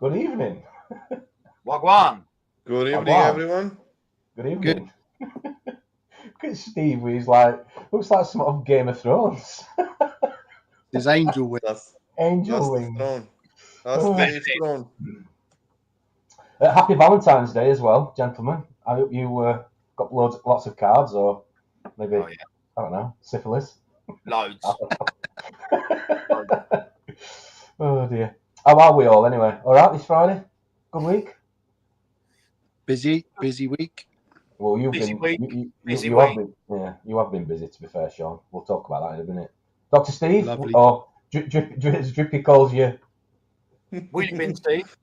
Good evening. Wagwan. Good evening, Wagwan. everyone. Good evening. Look at Steve, he's like, looks like some of Game of Thrones. There's angel wing. Angel That's wing. the throne. That's Dave's throne. Happy Valentine's Day as well, gentlemen. I hope you got lots of cards, or maybe, I don't know, syphilis. Loads. Oh dear. How are we all anyway? All right this Friday? Good week? Busy week. Well, you've Busy been week. you have been, yeah, you have been busy, to be fair, Sean. We'll talk about that in a minute. Dr. Steve, Lovely. or Drippy calls you. Where you been, Steve?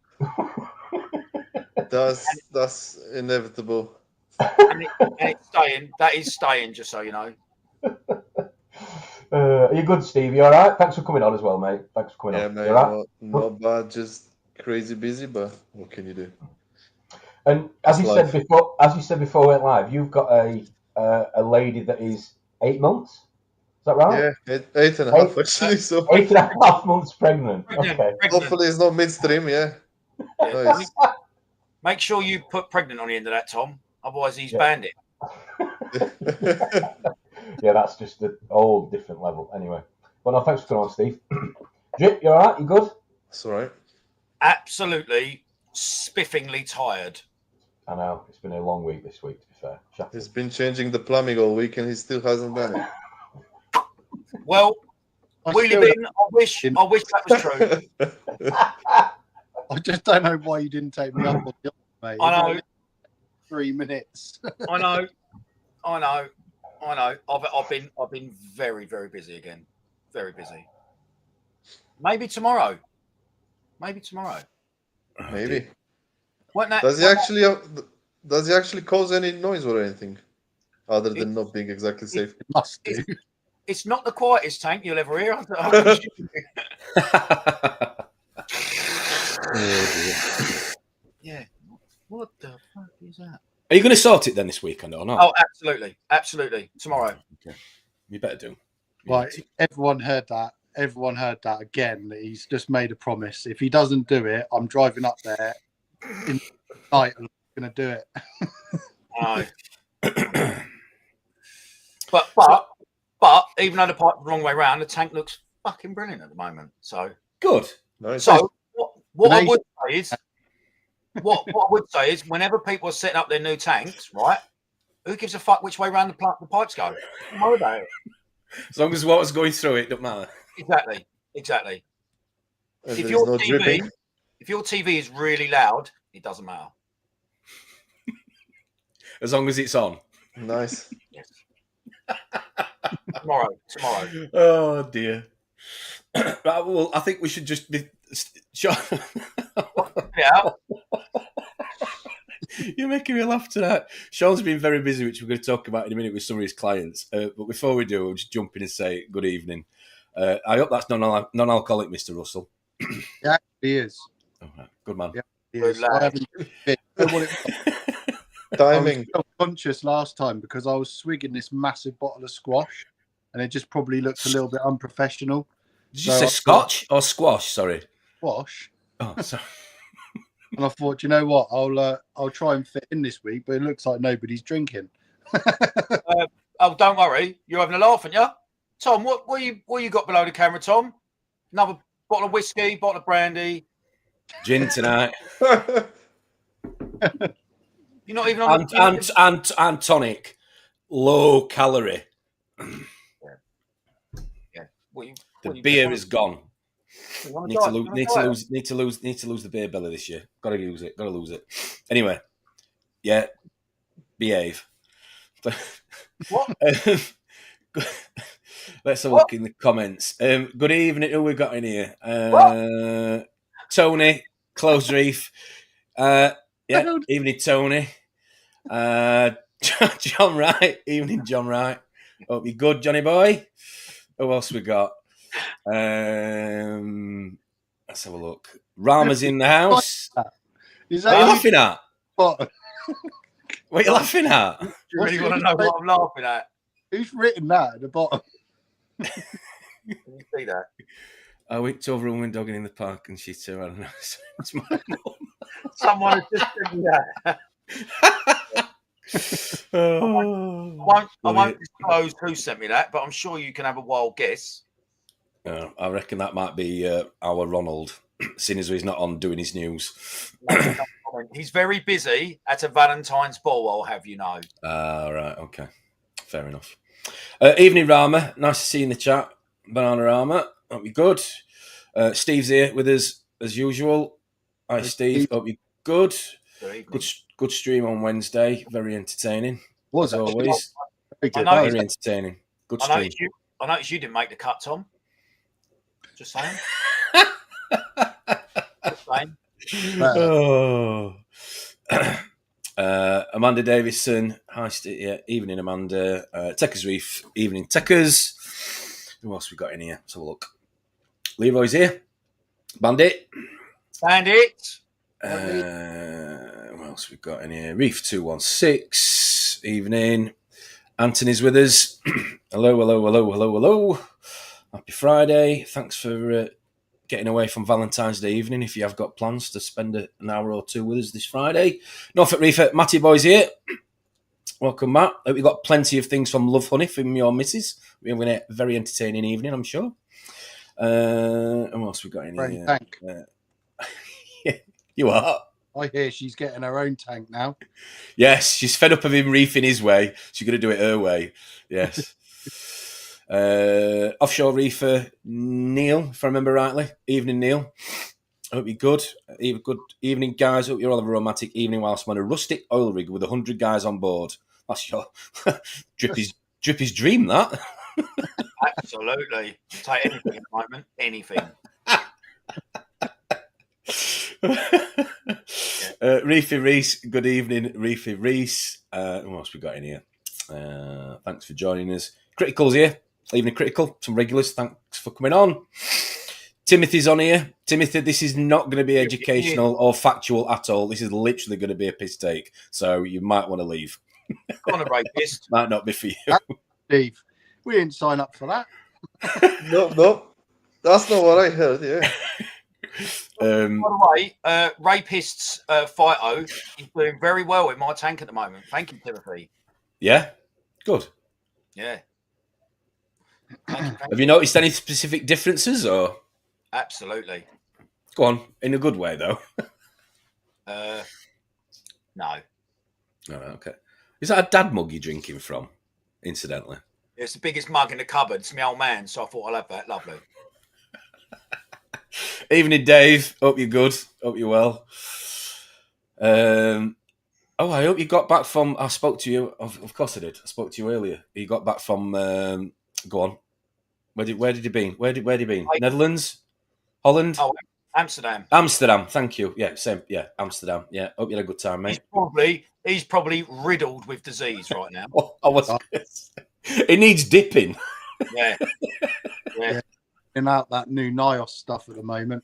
That's inevitable. And it's staying. That is staying, just so you know. Are you good, Steve? You all right? Thanks for coming on as well, mate. Thanks for coming Yeah, on. mate, You all right? not bad, just crazy busy, but what can you do? And as you life. said before we went live, you've got a lady that is 8 months. Is that right? Yeah, eight and a half actually. So 8.5 months pregnant. Pregnant, Okay. pregnant. hopefully it's not midstream. Yeah. Yeah. Nice. Make sure you put pregnant on the end of that, Tom. Otherwise, he's Yeah. banned it. Yeah, that's just a whole different level. Anyway, but no, thanks for coming on, Steve. Drip, you all right? You good? That's all right. Absolutely spiffingly tired. I know it's been a long week this week. To be fair, He's been changing the plumbing all week and he still hasn't done it. Well, wheelie bin. I wish that was true. I just don't know why you didn't take me up on the offer, mate. I know. 3 minutes. I know. I've been very, very busy again. Very busy. Maybe tomorrow. Maybe. That, Does he actually cause any noise or anything, other than not being exactly safe? It must do. It's not the quietest tank you'll ever hear. Yeah. What the fuck is that? Are you going to sort it then this weekend or not? Oh, absolutely. Tomorrow. Okay. You better do. Right. Everyone heard that. Everyone heard that again. He's just made a promise. If he doesn't do it, I'm driving up there in the night and I'm going to do it. No. but even though the pipe's the wrong way around, the tank looks fucking brilliant at the moment. So good. Nice. So what I would say is, what I would say is, whenever people are setting up their new tanks, right? Who gives a fuck which way around the pipes go? Don't worry about it. As long as water's going through it, don't matter. Exactly. And If there's your no dripping. TV is really loud, it doesn't matter. As long as it's on. Nice. Yes. Tomorrow. Oh dear. Right, well, I think we should just be. Yeah. You're making me laugh tonight. Sean's been very busy, which we're going to talk about in a minute with some of his clients. But before we do, we'll just jump in and say good evening. I hope that's non-alcoholic, Mr. Russell. Yeah, he is. Oh, right. Good man. Yeah, he is. I haven't Timing. I was conscious last time because I was swigging this massive bottle of squash, and it just probably looked a little bit unprofessional. Did you say scotch or squash? Sorry. Squash. Oh, sorry. And I thought, you know what? I'll try and fit in this week, but it looks like nobody's drinking. Oh, don't worry. You're having a laugh, aren't you? Tom, what you got below the camera, Tom? Another bottle of whiskey, bottle of brandy. Gin tonight. You're not even on and tonic. Low calorie. Yeah. The beer is gone. Need to lose the beer belly this year. Gotta lose it. Anyway, yeah, behave. What? Let's have a look in the comments. Good evening. Who we got in here? Tony, Close Reef. Yeah, evening, Tony. John Wright. Evening, John Wright. Hope you're good, Johnny boy. Who else we got? Let's have a look. Rama's in the house. Is What are you laughing at? What? What are you laughing at? You really want to know what I'm laughing at? Who's written that at the bottom? Can you see that? I went over and went dogging in the park, and she said, "I don't know." It's my mum. Someone has just sent me that. I won't disclose who sent me that, but I'm sure you can have a wild guess. I reckon that might be our Ronald, seeing as he's not on doing his news. He's very busy at a Valentine's ball, I'll have you know. Right, okay. Fair enough. Evening, Rama. Nice to see you in the chat. Banana Rama. Hope you're good. Steve's here with us as usual. Hi, Steve. Hope you're good. Good stream on Wednesday. Very entertaining. Was as always. Very entertaining. Good stream. I noticed you didn't make the cut, Tom. Just saying. Just saying. Oh. Amanda Davison. Hi, evening, Amanda. Techers Reef. Evening, Techers. Who else we got in here? Let's have a look. Leroy's here. Bandit. What else we got in here? Reef 216. Evening. Anthony's with us. Hello. Happy Friday. Thanks for getting away from Valentine's Day evening if you have got plans to spend an hour or two with us this Friday. Norfolk Reefer, Matty Boy's here. Welcome, Matt. Hope you got plenty of things from Love Honey from your missus. We're having a very entertaining evening, I'm sure. And what else we got in here? Tank. You are? I hear she's getting her own tank now. Yes, she's fed up of him reefing his way. She's going to do it her way. Yes. Offshore reefer Neil, if I remember rightly. Evening, Neil. Hope you're good. Good evening, guys. Hope you're all have a romantic evening whilst I'm on a rustic oil rig with 100 guys on board. That's your Drippy's dream, that. Absolutely. Take anything at the moment. Anything. Reefy Reese, good evening, Reefy Reese. What else we got in here? Thanks for joining us. Critical's here. Evening, Critical. Some regulars. Thanks for coming on. Timothy's on here. Timothy, this is not going to be educational or factual at all. This is literally going to be a piss take. So you might want to leave. Go on, a rapist. Might not be for you. Steve, we didn't sign up for that. No. That's not what I heard, yeah. By the way, Rapist's Phyto is doing very well in my tank at the moment. Thank you, Timothy. Yeah? Good. Yeah. Have you noticed any specific differences or? Absolutely. Go on. In a good way, though. No. Oh, okay. Is that a dad mug you're drinking from, incidentally? It's the biggest mug in the cupboard. It's my old man, so I thought I'll have that. Lovely. Evening, Dave. Hope you're good. Hope you're well. I hope you got back from... I spoke to you. Of course I did. I spoke to you earlier. You got back from... go on. Where did you been? Where did you been? Netherlands? Holland? Oh, Amsterdam. Amsterdam. Thank you. Yeah, same. Yeah, Amsterdam. Yeah. Hope you had a good time, mate. He's probably riddled with disease right now. It needs dipping. Yeah. In out that new NIOS stuff at the moment.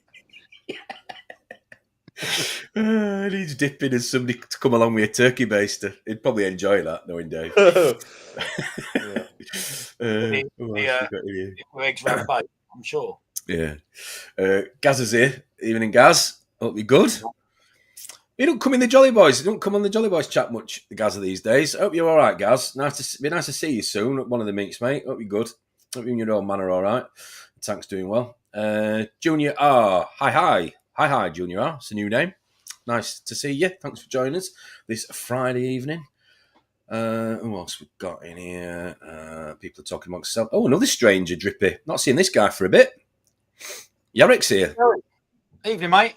It needs dipping and somebody to come along with a turkey baster. He'd probably enjoy that, knowing Dave. Eggs round bake, I'm sure. Yeah. Gaz is here. Evening, Gaz. Hope you're good. You don't come in the Jolly Boys. You don't come on the Jolly Boys chat much, the Gaz, these days. Hope you're all right, Gaz. Be nice to see you soon at one of the meets, mate. Hope you're good. Hope you and your old man are all right. Tank's doing well. Junior R. Hi, Junior R. It's a new name. Nice to see you. Thanks for joining us this Friday evening. Who else we got in here? People are talking amongst themselves. Oh, another stranger, Drippy. Not seen this guy for a bit. Yarrick's here. Evening, mate.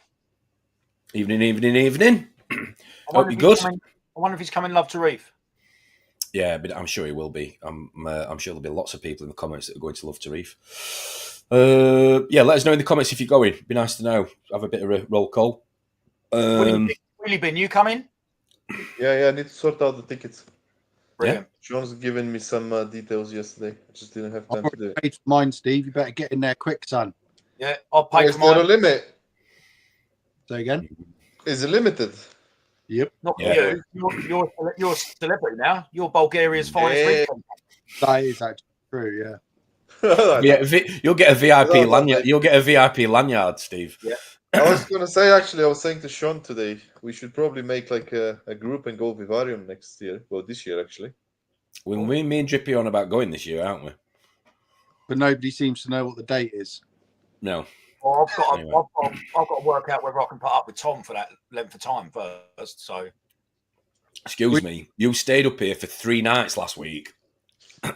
Evening. Hope you're good. I wonder if he's coming love to Reef. Yeah, but I'm sure he will be. I'm sure there'll be lots of people in the comments that are going to love to Reef. Let us know in the comments if you're going. It'd be nice to know. Have a bit of a roll call. Really been you coming? Yeah, I need to sort out the tickets. Brilliant. Yeah. Sean's given me some details yesterday. I just didn't have time to do it. Paid for mine, Steve. You better get in there quick, son. Yeah, I'll pay There's for mine. not a limit. Say again? Is it limited? Yep. Not for you. You're a celebrity now. You're Bulgaria's finest reef. That is actually true, yeah. You'll get a VIP No, lanyard. You'll get a VIP lanyard, Steve. Yeah. I was gonna say, actually, I was saying to Sean today, we should probably make like a group and go Vivarium next year. Well, this year actually. When me and Drippy are on about going this year, aren't we? But nobody seems to know what the date is. No. Well, I've got to work out whether I can put up with Tom for that length of time first. So, Excuse me, you stayed up here for 3 nights last week.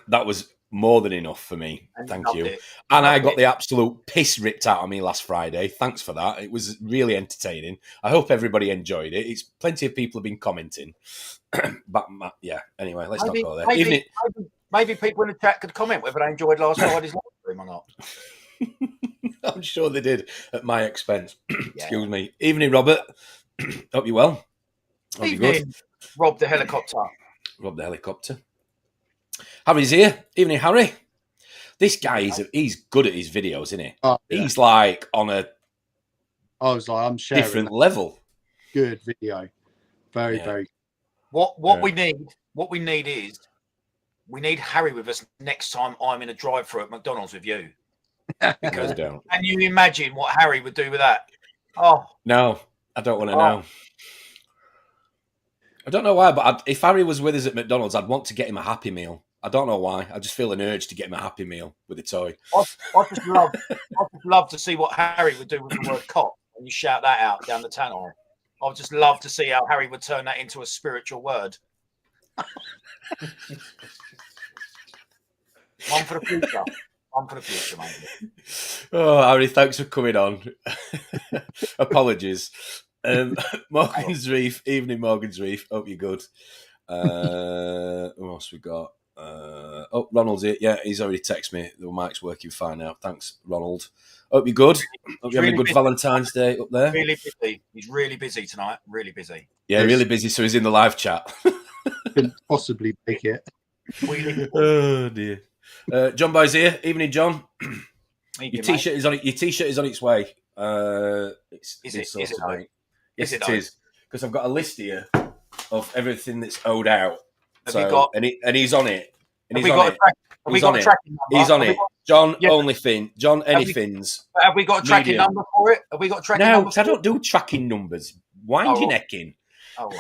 That was more than enough for me. Thank you. And I got the absolute piss ripped out of me last Friday. Thanks for that. It was really entertaining. I hope everybody enjoyed it. It's plenty of people have been commenting. But yeah, anyway, let's not go there. Maybe people in the chat could comment whether they enjoyed last Friday's live stream or not. I'm sure they did at my expense. Excuse me. Evening, Robert. Hope you're well. Hope you're good. Rob the helicopter. Rob the helicopter. Harry's here. Evening, Harry. This guy, he's good at his videos, isn't he? Oh, yeah. He's like on a I'm sharing different level. Good video. Very, very. What we need is we need Harry with us next time I'm in a drive-through at McDonald's with you. Because can you imagine what Harry would do with that? Oh no, I don't want to know. I don't know why, but if Harry was with us at McDonald's, I'd want to get him a Happy Meal. I don't know why. I just feel an urge to get him a Happy Meal with a toy. I just love to see what Harry would do with the word "cop" and you shout that out down the tannoy. I would just love to see how Harry would turn that into a spiritual word. One for the future. One for the future, mate. Oh, Harry, thanks for coming on. Apologies. Morgan's Reef, evening Morgan's Reef. Hope you're good. Who else we got? Ronald's here. Yeah, he's already texted me. The mic's working fine now. Thanks, Ronald. Hope you're good. Hope you're having a good Valentine's Day up there. Really busy. He's really busy tonight. Really busy. Yeah, really busy. So he's in the live chat. Couldn't possibly make it. Oh dear. John Boy's here. Evening, John. Your t-shirt is on it. Your t-shirt is on its way. Is it? Yes, it is. Because I've got a list here of everything that's owed out. And he's on it. And he's on it. He's on it. He's on it. John Onlyfin. John Anyfins. Have we got a tracking number for it? Have we got a tracking number? No, I don't do tracking numbers. Wind your neck in. Oh,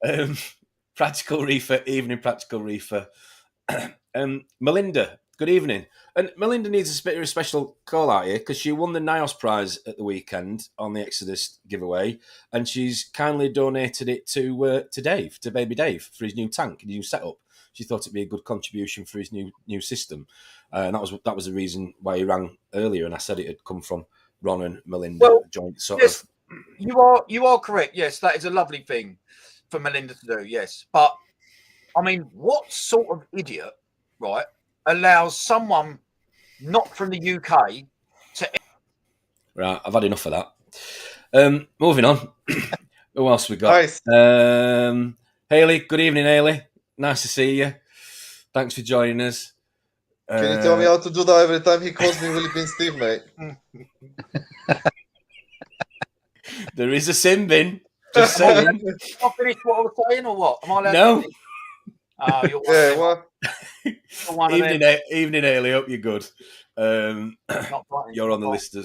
right. Practical Reefer, evening Practical Reefer. Melinda, good evening. And Melinda needs a bit of a special call out here because she won the NIOS prize at the weekend on the Exodus giveaway, and she's kindly donated it to Dave, to baby Dave, for his new tank, his new setup. She thought it'd be a good contribution for his new system, and that was the reason why he rang earlier. And I said it had come from Ron and Melinda, joint sort of. You are correct. Yes, that is a lovely thing for Melinda to do. Yes, but I mean, what sort of idiot, right, allows someone not from the UK to... Right, I've had enough of that. Moving on. Who else we got? Nice. Hayley, good evening, Hayley. Nice to see you. Thanks for joining us. Can you tell me how to do that every time he calls me Willie Bean Steve, mate? There is a sin bin. Just saying. I finished what I was saying, or what? Am I allowed No. to Oh, what? Evening, Hayley. Hope you're good. You're on the list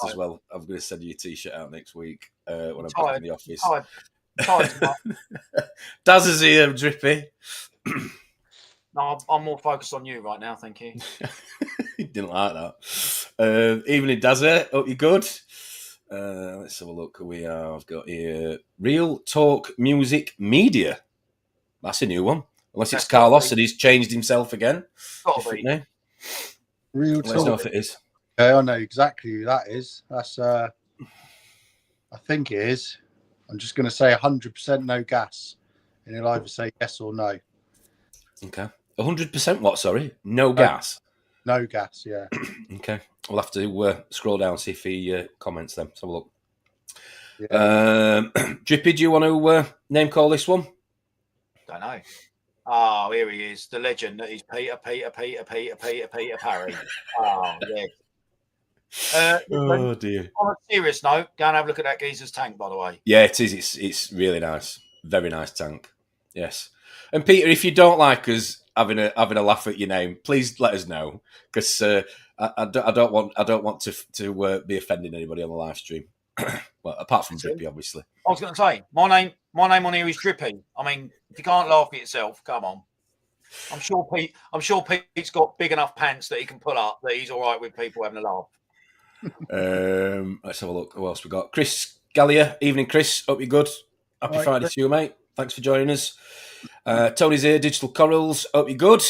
as well. I'm going to send you a t-shirt out next week when I'm back in the office. Daz is here, Drippy. No, I'm more focused on you right now. Thank you. Didn't like that. Evening, Daz. Hope you're good. Let's have a look who we are. I've got here Real Talk Music Media. That's a new one. Unless it's Carlos and he's changed himself again. Name. Real Talk. Let's know if it is. Okay, I know exactly who that is. That's I think it is. I'm just going to say 100% no gas, and he'll either say yes or no. Okay. 100% what? Sorry, no gas. No gas. Yeah. Okay. We'll have to scroll down see if he comments. Then let's have a look. Yeah. Drippy, do you want to name call this one? Don't know. Oh, here he is, the legend that is Peter Parry. Oh, yeah. Oh dear. On a serious note, go and have a look at that geezer's tank, by the way. Yeah, it is. It's really nice. Very nice tank. Yes. And Peter, if you don't like us having a laugh at your name, please let us know, because I don't want to be offending anybody on the live stream. Well, apart from Drippy, obviously. I was going to say my name on here is Drippy. I mean, if you can't laugh at yourself, come on. I'm sure Pete's got big enough pants that he can pull up that he's all right with people having a laugh. Let's have a look. Who else we got? Chris Gallia. Evening, Chris. Hope you're good. Happy Friday to you, mate. Thanks for joining us. Tony's here. Digital Corals. Hope you're good.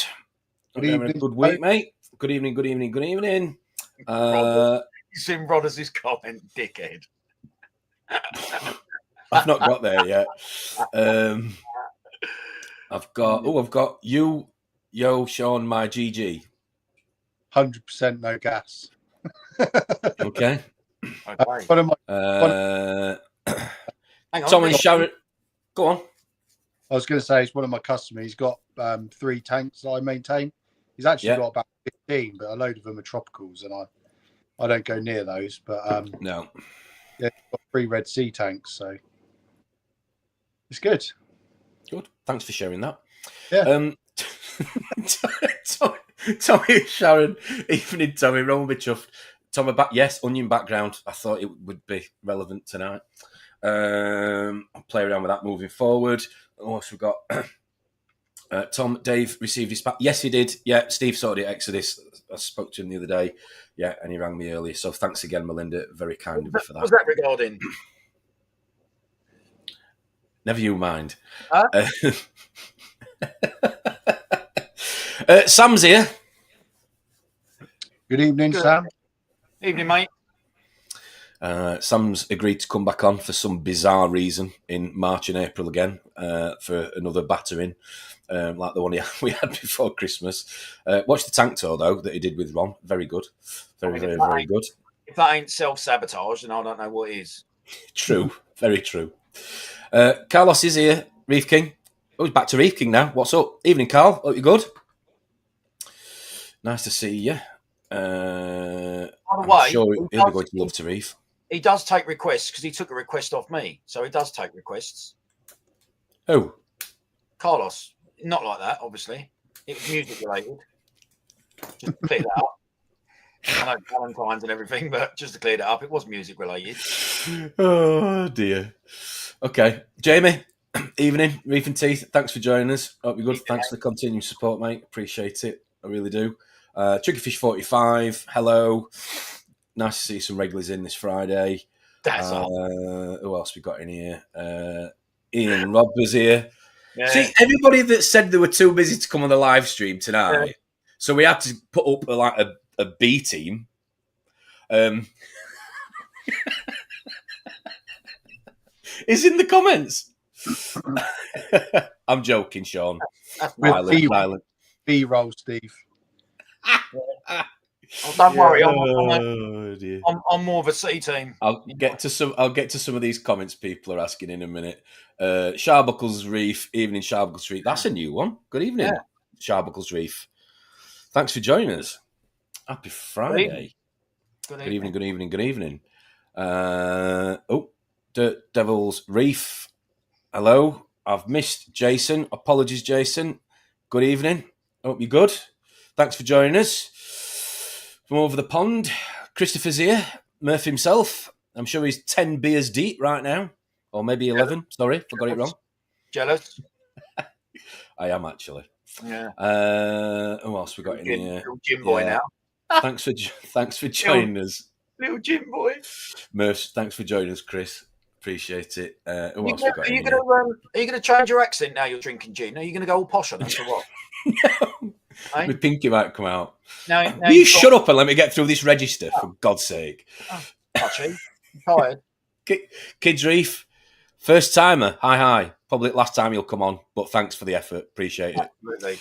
Hope you're having a good week, mate. Good evening. Good evening. Good evening. You seen Rodders' comment, dickhead. I've not got there yet. I've got you, yo, Shaun, my GG. 100% no gas. Okay. One of my, Hang on, Tom and Sharon, go on. I was going to say, it's one of my customers. He's got 3 tanks that I maintain. He's actually got about 15, but a load of them are tropicals, and I don't go near those. But No. Yeah, he's got 3 Red Sea tanks, so it's good. Good. Thanks for sharing that. Yeah. Tommy and Sharon, evening, Tommy. Roman be chuffed. Tommy back. Yes, onion background. I thought it would be relevant tonight. I'll play around with that moving forward. What else we got? Tom, Dave received his pack. Yes, he did. Yeah, Steve sorted it. Exodus. I spoke to him the other day. Yeah, and he rang me earlier. So thanks again, Melinda. Very kind of you for that. What was that regarding? Never you mind. Huh? Sam's here. Good evening, Sam. Evening, mate. Sam's agreed to come back on for some bizarre reason in March and April again for another battering, like the one we had before Christmas. Watch the tank tour, though, that he did with Ron. Very good. Very good. If that ain't self-sabotage, then I don't know what is. True. Very true. Carlos is here. Reef King. Oh, he's back to Reef King now. What's up? Evening, Carl. Hope you're good. Nice to see you. By the I'm way, sure he'll be going to love to Reef. He does take requests because he took a request off me. So he does take requests. Oh. Carlos. Not like that, obviously. It was music related. Just to clear that up. I know Valentines and everything, but just to clear that up, it was music related. Oh, dear. Okay. Jamie, evening. Reef and Teeth, thanks for joining us. Hope you're good. Thanks for the continued support, mate. Appreciate it. I really do. Triggerfish45, hello. Nice to see some regulars in this Friday. That's all. Who else we got in here? Ian Rob was here. Yeah. See, everybody that said they were too busy to come on the live stream tonight, so we had to put up a B team. Is in the comments. I'm joking, Shaun. Violent. B-roll, Steve. Oh, don't worry, dear. I'm more of a C team. I'll get to some of these comments people are asking in a minute. Sharbuckles Reef, evening Sharbuckles Reef. That's a new one. Good evening, Sharbuckles Reef. Thanks for joining us. Happy Friday. Good evening. Dirt Devils Reef. Hello. I've missed Jason. Apologies, Jason. Good evening. Hope you're good. Thanks for joining us. From over the pond, Christopher's here. Murph himself. I'm sure he's 10 beers deep right now. Or maybe 11. Sorry, if I got it wrong. Jealous? I am, actually. Yeah. Who else we got in here? Little gym boy now. Thanks for joining us. Little gym boy. Murph, thanks for joining us, Chris. Appreciate it. Who else we got Are you going to change your accent now you're drinking gin? Are you going to go all posh on us or what? No. My pinky might come out. Now Will you shut up and let me get through this register, for God's sake? Touchy. I'm tired. Kids Reef, first timer. Hi. Probably last time you'll come on, but thanks for the effort. Appreciate it. Absolutely.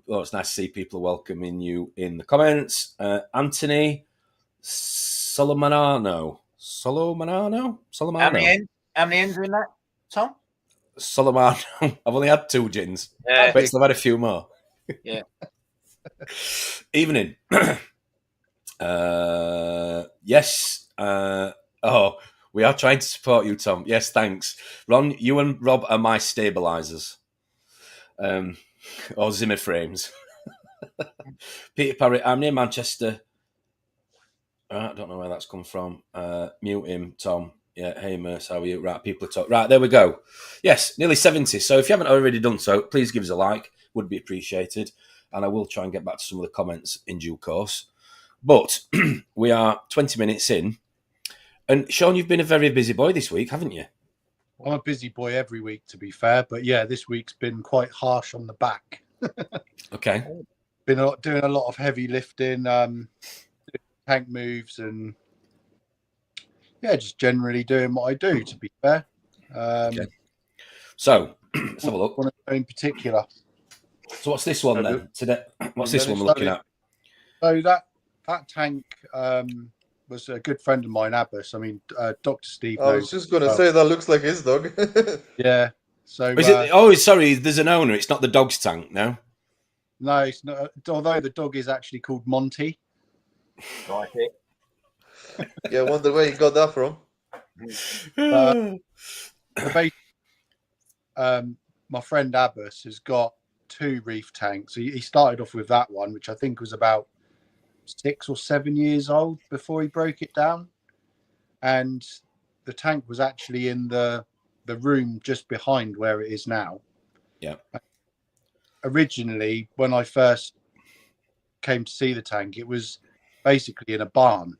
It's nice to see people welcoming you in the comments. Anthony Solomano. How many ends are in that, Tom? Solomano. I've only had 2 gins. Yeah. I bet I've had a few more. Yeah. Evening. Yes. We are trying to support you, Tom. Yes, thanks. Ron, you and Rob are my stabilisers. Or Zimmer frames. Peter Parry, I'm near Manchester. I don't know where that's come from. Mute him, Tom. Yeah, hey, Merce, how are you? Right, people are talking. Right, there we go. Yes, nearly 70. So if you haven't already done so, please give us a like. Would be appreciated. And I will try and get back to some of the comments in due course. But we are 20 minutes in. And Shaun, you've been a very busy boy this week, haven't you? I'm a busy boy every week, to be fair. But yeah, this week's been quite harsh on the back. Okay. Been doing a lot of heavy lifting, tank moves, and yeah, just generally doing what I do, to be fair. Okay. So, let's have a look. One in particular. So what's this one then? Today, what's this one we're looking at? So that tank was a good friend of mine, Abbas. I mean, Dr. Steve. I was just going to say that looks like his dog. Yeah. So is it? Oh, sorry. There's an owner. It's not the dog's tank, no. No, it's not. Although the dog is actually called Monty. Like it. Yeah, I wonder where you got that from. My friend Abbas has got 2 reef tanks. He started off with that one, which I think was about 6 or 7 years old before he broke it down. And the tank was actually in the room just behind where it is now. Yeah. Originally, when I first came to see the tank, it was basically in a barn.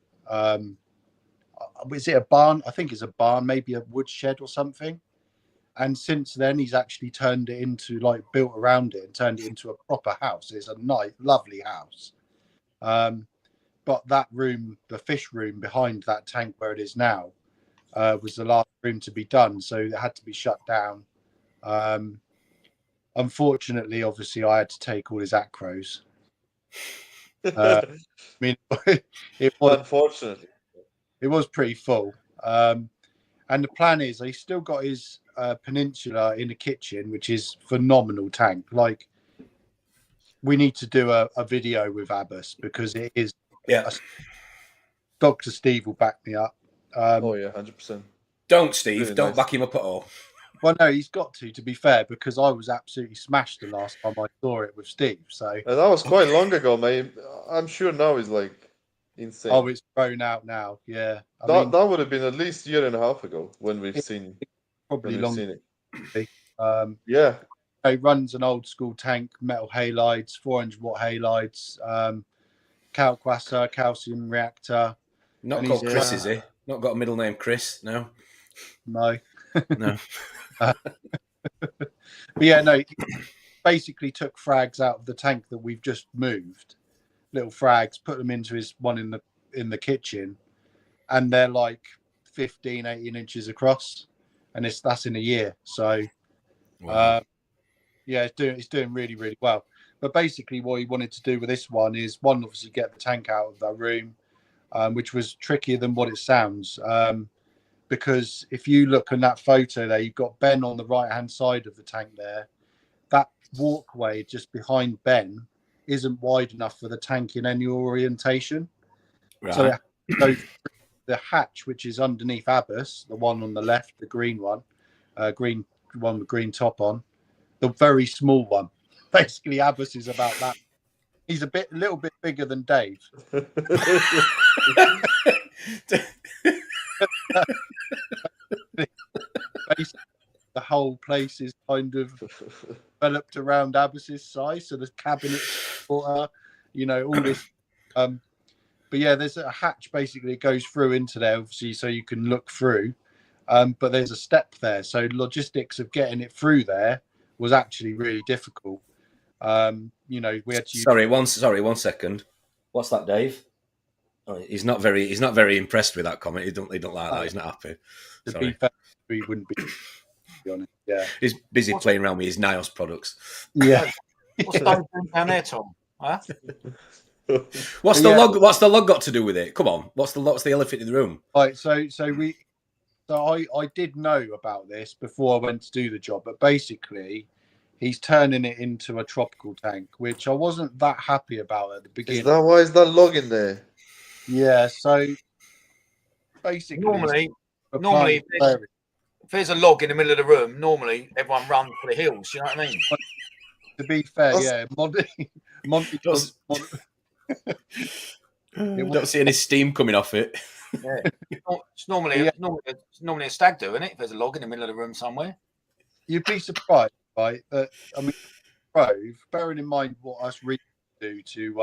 Is it a barn? I think it's a barn, maybe a woodshed or something. And since then, he's actually turned it into, like, built around it and turned it into a proper house. It's a nice, lovely house. But that room, the fish room behind that tank where it is now, was the last room to be done. So it had to be shut down. Unfortunately, obviously, I had to take all his acros. I mean, it was, unfortunately, it was pretty full. And the plan is, he's still got his peninsula in the kitchen, which is phenomenal tank. Like, we need to do a video with Abbas because it is. Yeah. Dr. Steve will back me up. oh yeah, 100%. Don't, Steve. Really don't nice. Back him up at all. Well, no, he's got to be fair, because I was absolutely smashed the last time I saw it with Steve. So And that was quite long ago, mate. I'm sure now it's like insane. oh, it's grown out now. Yeah, that would have been at least a year and a half ago when we've seen probably longer. it. Yeah, he runs an old school tank, metal halides, 400-watt halides, Kalkwasser, calcium reactor. Not called Chris, is he? Not got a middle name, Chris? No. No. No. But yeah, no. Basically, took frags out of the tank that we've just moved, little frags, put them into his one in the kitchen, and they're like 15, 18 inches across, and that's in a year. So, Wow. yeah, it's doing really, really well. But basically, what he wanted to do with this one is obviously get the tank out of that room, which was trickier than what it sounds. Because if you look on that photo there, you've got Ben on the right-hand side of the tank there. That walkway just behind Ben isn't wide enough for the tank in any orientation. Right. So the hatch, which is underneath Abbas, the one on the left, the green one with green top on, the very small one. Basically, Abbas is about that. He's a little bit bigger than Dave. The whole place is kind of developed around Abbas's size, so there's cabinets, all this. But yeah, there's a hatch basically that goes through into there, obviously, so you can look through. But there's a step there, so logistics of getting it through there was actually really difficult. We had to. Sorry, one second. What's that, Dave? Oh, he's not very impressed with that comment. He don't like that. He's not happy. To be fair, he wouldn't be. To be honest, yeah. He's busy playing around with his Nios products. Yeah. What's Dave doing down there, Tom? Huh? What's the log? What's the log got to do with it? Come on. What's the elephant in the room? Right. So I did know about this before I went to do the job, but basically, he's turning it into a tropical tank, which I wasn't that happy about at the beginning. Why is that log in there? Yeah, so basically, Normally, Normally, if there's a log in the middle of the room, normally everyone runs for the hills. You know what I mean? To be fair, yeah, Monty don't see any steam coming off it. Yeah, it's normally a stag do, isn't it? If there's a log in the middle of the room somewhere. You'd be surprised, right? That I mean, Grove, bearing in mind what us really do to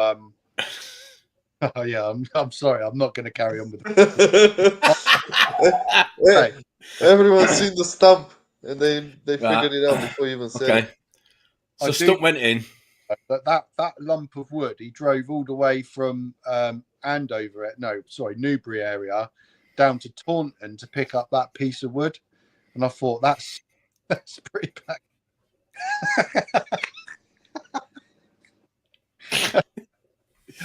oh yeah, I'm sorry, I'm not going to carry on with it. Hey, everyone's seen the stump and they figured it out before you even said it. So stump went in. But that lump of wood, he drove all the way from Newbury area down to Taunton to pick up that piece of wood, and I thought that's pretty bad.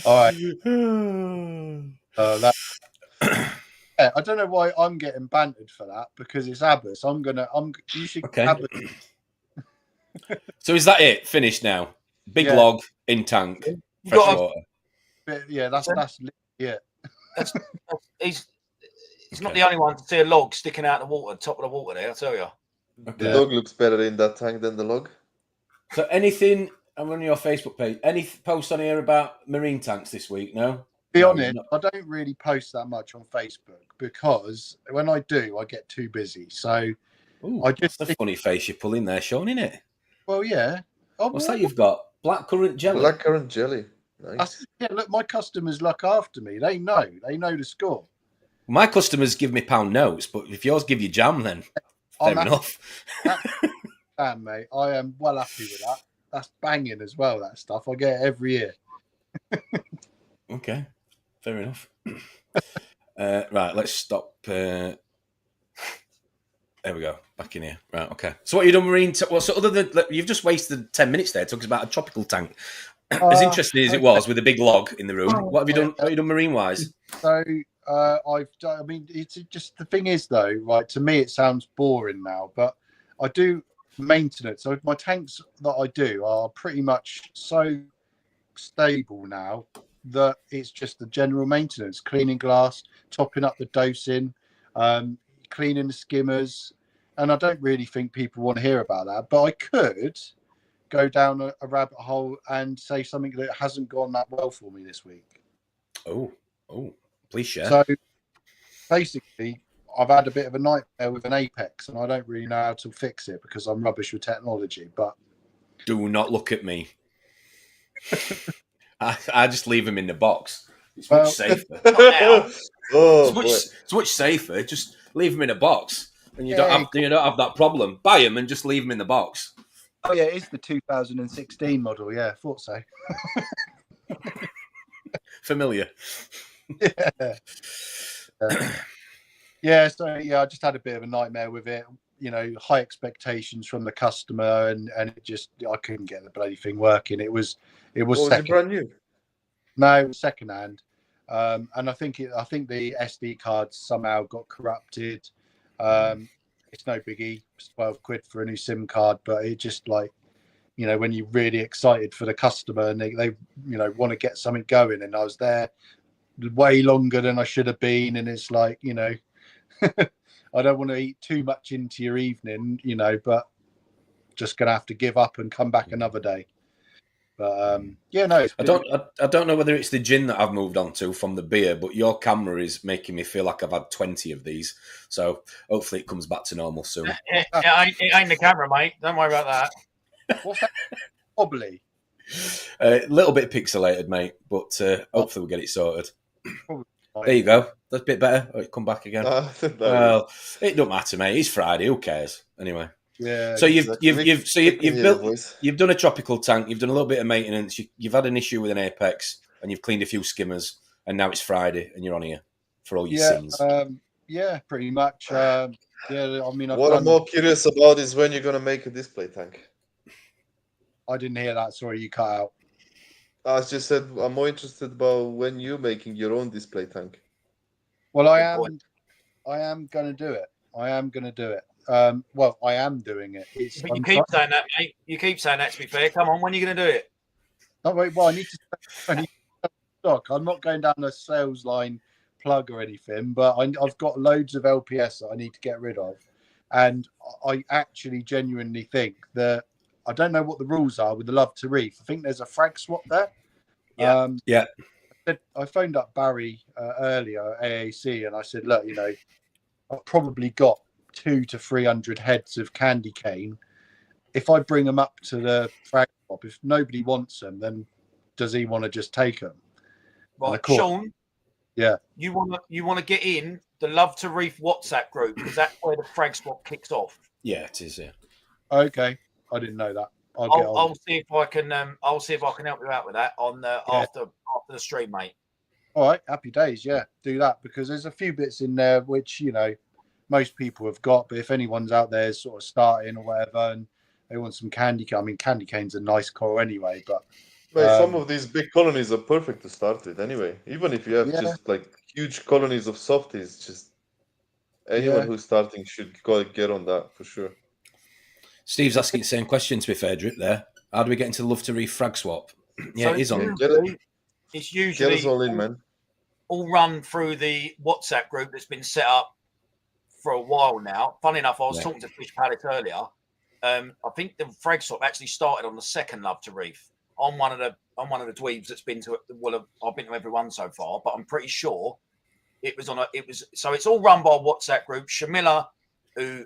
All right. Yeah, I don't know why I'm getting bantered for that because it's Abbas. You should. Okay. So is that it? Finished now? Big log in tank. Fresh water. Yeah, that's it. He's not the only one to see a log sticking out the water, top of the water there. I tell you. Okay. The dog looks better in that tank than the log. So anything? I'm on your Facebook page. Any posts on here about marine tanks this week? No. Be honest, I don't really post that much on Facebook because when I do, I get too busy. So that's a funny face you're pulling there, Shaun, isn't it? Well, yeah. What's that you've got? Blackcurrant jelly. Blackcurrant jelly. Nice. Yeah, look, my customers look after me. They know the score. My customers give me pound notes, but if yours give you jam, then fair enough. Damn, mate, I am well happy with that. That's banging as well. That stuff I get every year. Okay, fair enough. Right, let's stop. There we go. Back in here. Right, okay. So what you done, marine? So other than you've just wasted 10 minutes there talking about a tropical tank. As interesting as it was with a big log in the room, what have you done? What have you done marine wise? So I've done. I mean, it's just the thing is though, right? To me, it sounds boring now, but I do maintenance. So my tanks that I do are pretty much so stable now that it's just the general maintenance, cleaning glass, topping up the dosing, cleaning the skimmers, and I don't really think people want to hear about that. But I could go down a rabbit hole and say something that hasn't gone that well for me this week. Oh, please share. So basically, I've had a bit of a nightmare with an Apex, and I don't really know how to fix it because I'm rubbish with technology. But do not look at me. I just leave them in the box. It's much safer. It's much safer. Just leave them in a box, and you don't have that problem. Buy them and just leave them in the box. Oh yeah, it is the 2016 model. Yeah, I thought so. Familiar. Yeah. So I just had a bit of a nightmare with it. You know, high expectations from the customer, and it just I couldn't get the bloody thing working. It was it brand new? No, it was second hand. And I think the SD cards somehow got corrupted. It's no biggie. It's 12 quid for a new SIM card, but it just like, you know, when you're really excited for the customer and they want to get something going, and I was there way longer than I should have been, and it's like, you know, I don't want to eat too much into your evening, you know, but just gonna have to give up and come back another day. But I don't know whether it's the gin that I've moved on to from the beer, but your camera is making me feel like I've had 20 of these. So hopefully it comes back to normal soon. It ain't the camera, mate. Don't worry about that. What's that? Wobbly. A little bit pixelated, mate, but hopefully we'll get it sorted. There you go. That's a bit better. Oh, it come back again. Well, it don't matter, mate. It's Friday. Who cares? Anyway. Yeah. So you've done a tropical tank. You've done a little bit of maintenance. You've had an issue with an Apex, and you've cleaned a few skimmers. And now it's Friday, and you're on here for all your sins. Yeah, pretty much. I mean, what I'm more curious about is when you're going to make a display tank. I didn't hear that. Sorry, you cut out. I just said I'm more interested about when you're making your own display tank. Well, I am going to do it. I am going to do it. Well, I am doing it. But you keep saying that, mate. You keep saying that, to be fair. Come on, when are you going to do it? Oh, wait, well, I need to stock. I'm not going down the sales line plug or anything, but I've got loads of LPS that I need to get rid of, and I actually genuinely think that I don't know what the rules are with the Love to Reef. I think there's a frag swap there. Yeah. I phoned up Barry earlier at AAC, and I said, look, you know, I've probably got 200 to 300 heads of candy cane. If I bring them up to the frag swap, if nobody wants them, then does he want to just take them? Right, Shaun. Yeah. You want to get in the Love to Reef WhatsApp group, because that's where the frag swap kicks off. Yeah, it is. Yeah. Okay, I didn't know that. I'll see if I can. I'll see if I can help you out with that on after the stream, mate. All right, happy days. Yeah, do that, because there's a few bits in there which, you know, most people have got, but if anyone's out there sort of starting or whatever and they want some candy cane, I mean, candy cane's a nice coral anyway, but some of these big colonies are perfect to start with anyway. Even if you have just like huge colonies of softies, just anyone who's starting should get on that for sure. Steve's asking the same question, to be fair, Drip, there. How do we get into the Love to Reef frag swap? Yeah, So it is on. It's usually get us all in, man. All run through the WhatsApp group that's been set up for a while now. Funny enough, I was talking to Fish Palace earlier. I think the frag swap actually started on the second Love to Reef. I'm one of the dweebs that's been to it. Well, I've been to every one so far, but I'm pretty sure it was on a. It was so it's all run by a WhatsApp group. Shamila, who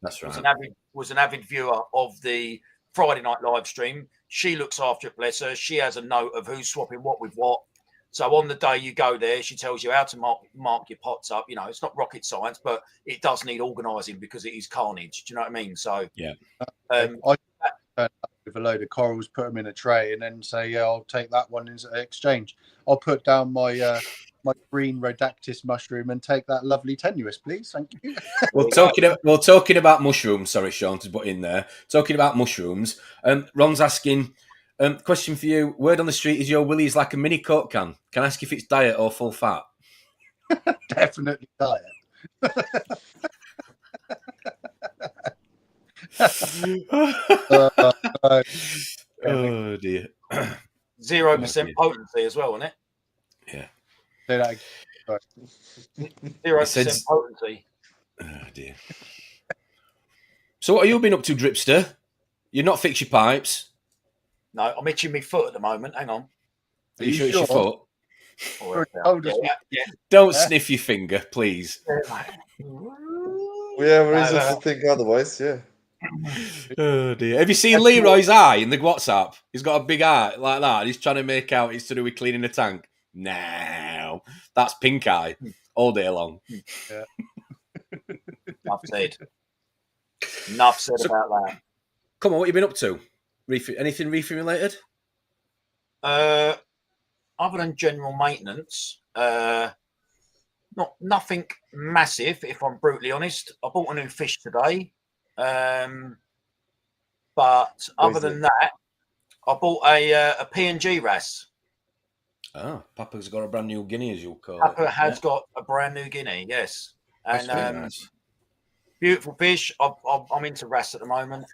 that's right, was an avid viewer of the Friday night live stream. She looks after it, bless her. She has a note of who's swapping what with what. So on the day you go there, she tells you how to mark your pots up. You know, it's not rocket science, but it does need organising because it is carnage. Do you know what I mean? So yeah, I with a load of corals, put them in a tray, and then say, "Yeah, I'll take that one in exchange. I'll put down my my green Rhodactis mushroom and take that lovely tenuous, please. Thank you." Well, talking about mushrooms. Sorry, Shaun, to put in there. Talking about mushrooms. Ron's asking. Question for you. Word on the street is your willy's like a mini Coke can. Can I ask if it's diet or full fat? Definitely diet. Oh dear. 0% potency as well, isn't it? Yeah. Say that again. 0% potency. Oh dear. So what have you been up to, Dripster? You're not fixed your pipes. No, I'm itching my foot at the moment. Hang on. Are you sure it's your foot? Yeah. Don't sniff your finger, please. We have reasons to think otherwise, yeah. Oh dear. Have you seen Leroy's eye in the WhatsApp? He's got a big eye like that. He's trying to make out it's to do with cleaning the tank. No. That's pink eye all day long. Yeah. Enough said about that. Come on, what have you been up to? Anything reefing related? Other than general maintenance, nothing massive. If I'm brutally honest, I bought a new fish today. But other than that, I bought a P&G wrasse. Oh, Papa's got a brand new guinea, as you'll call it. Papa has got a brand new guinea, yes, and nice. Beautiful fish. I'm into wrasse at the moment.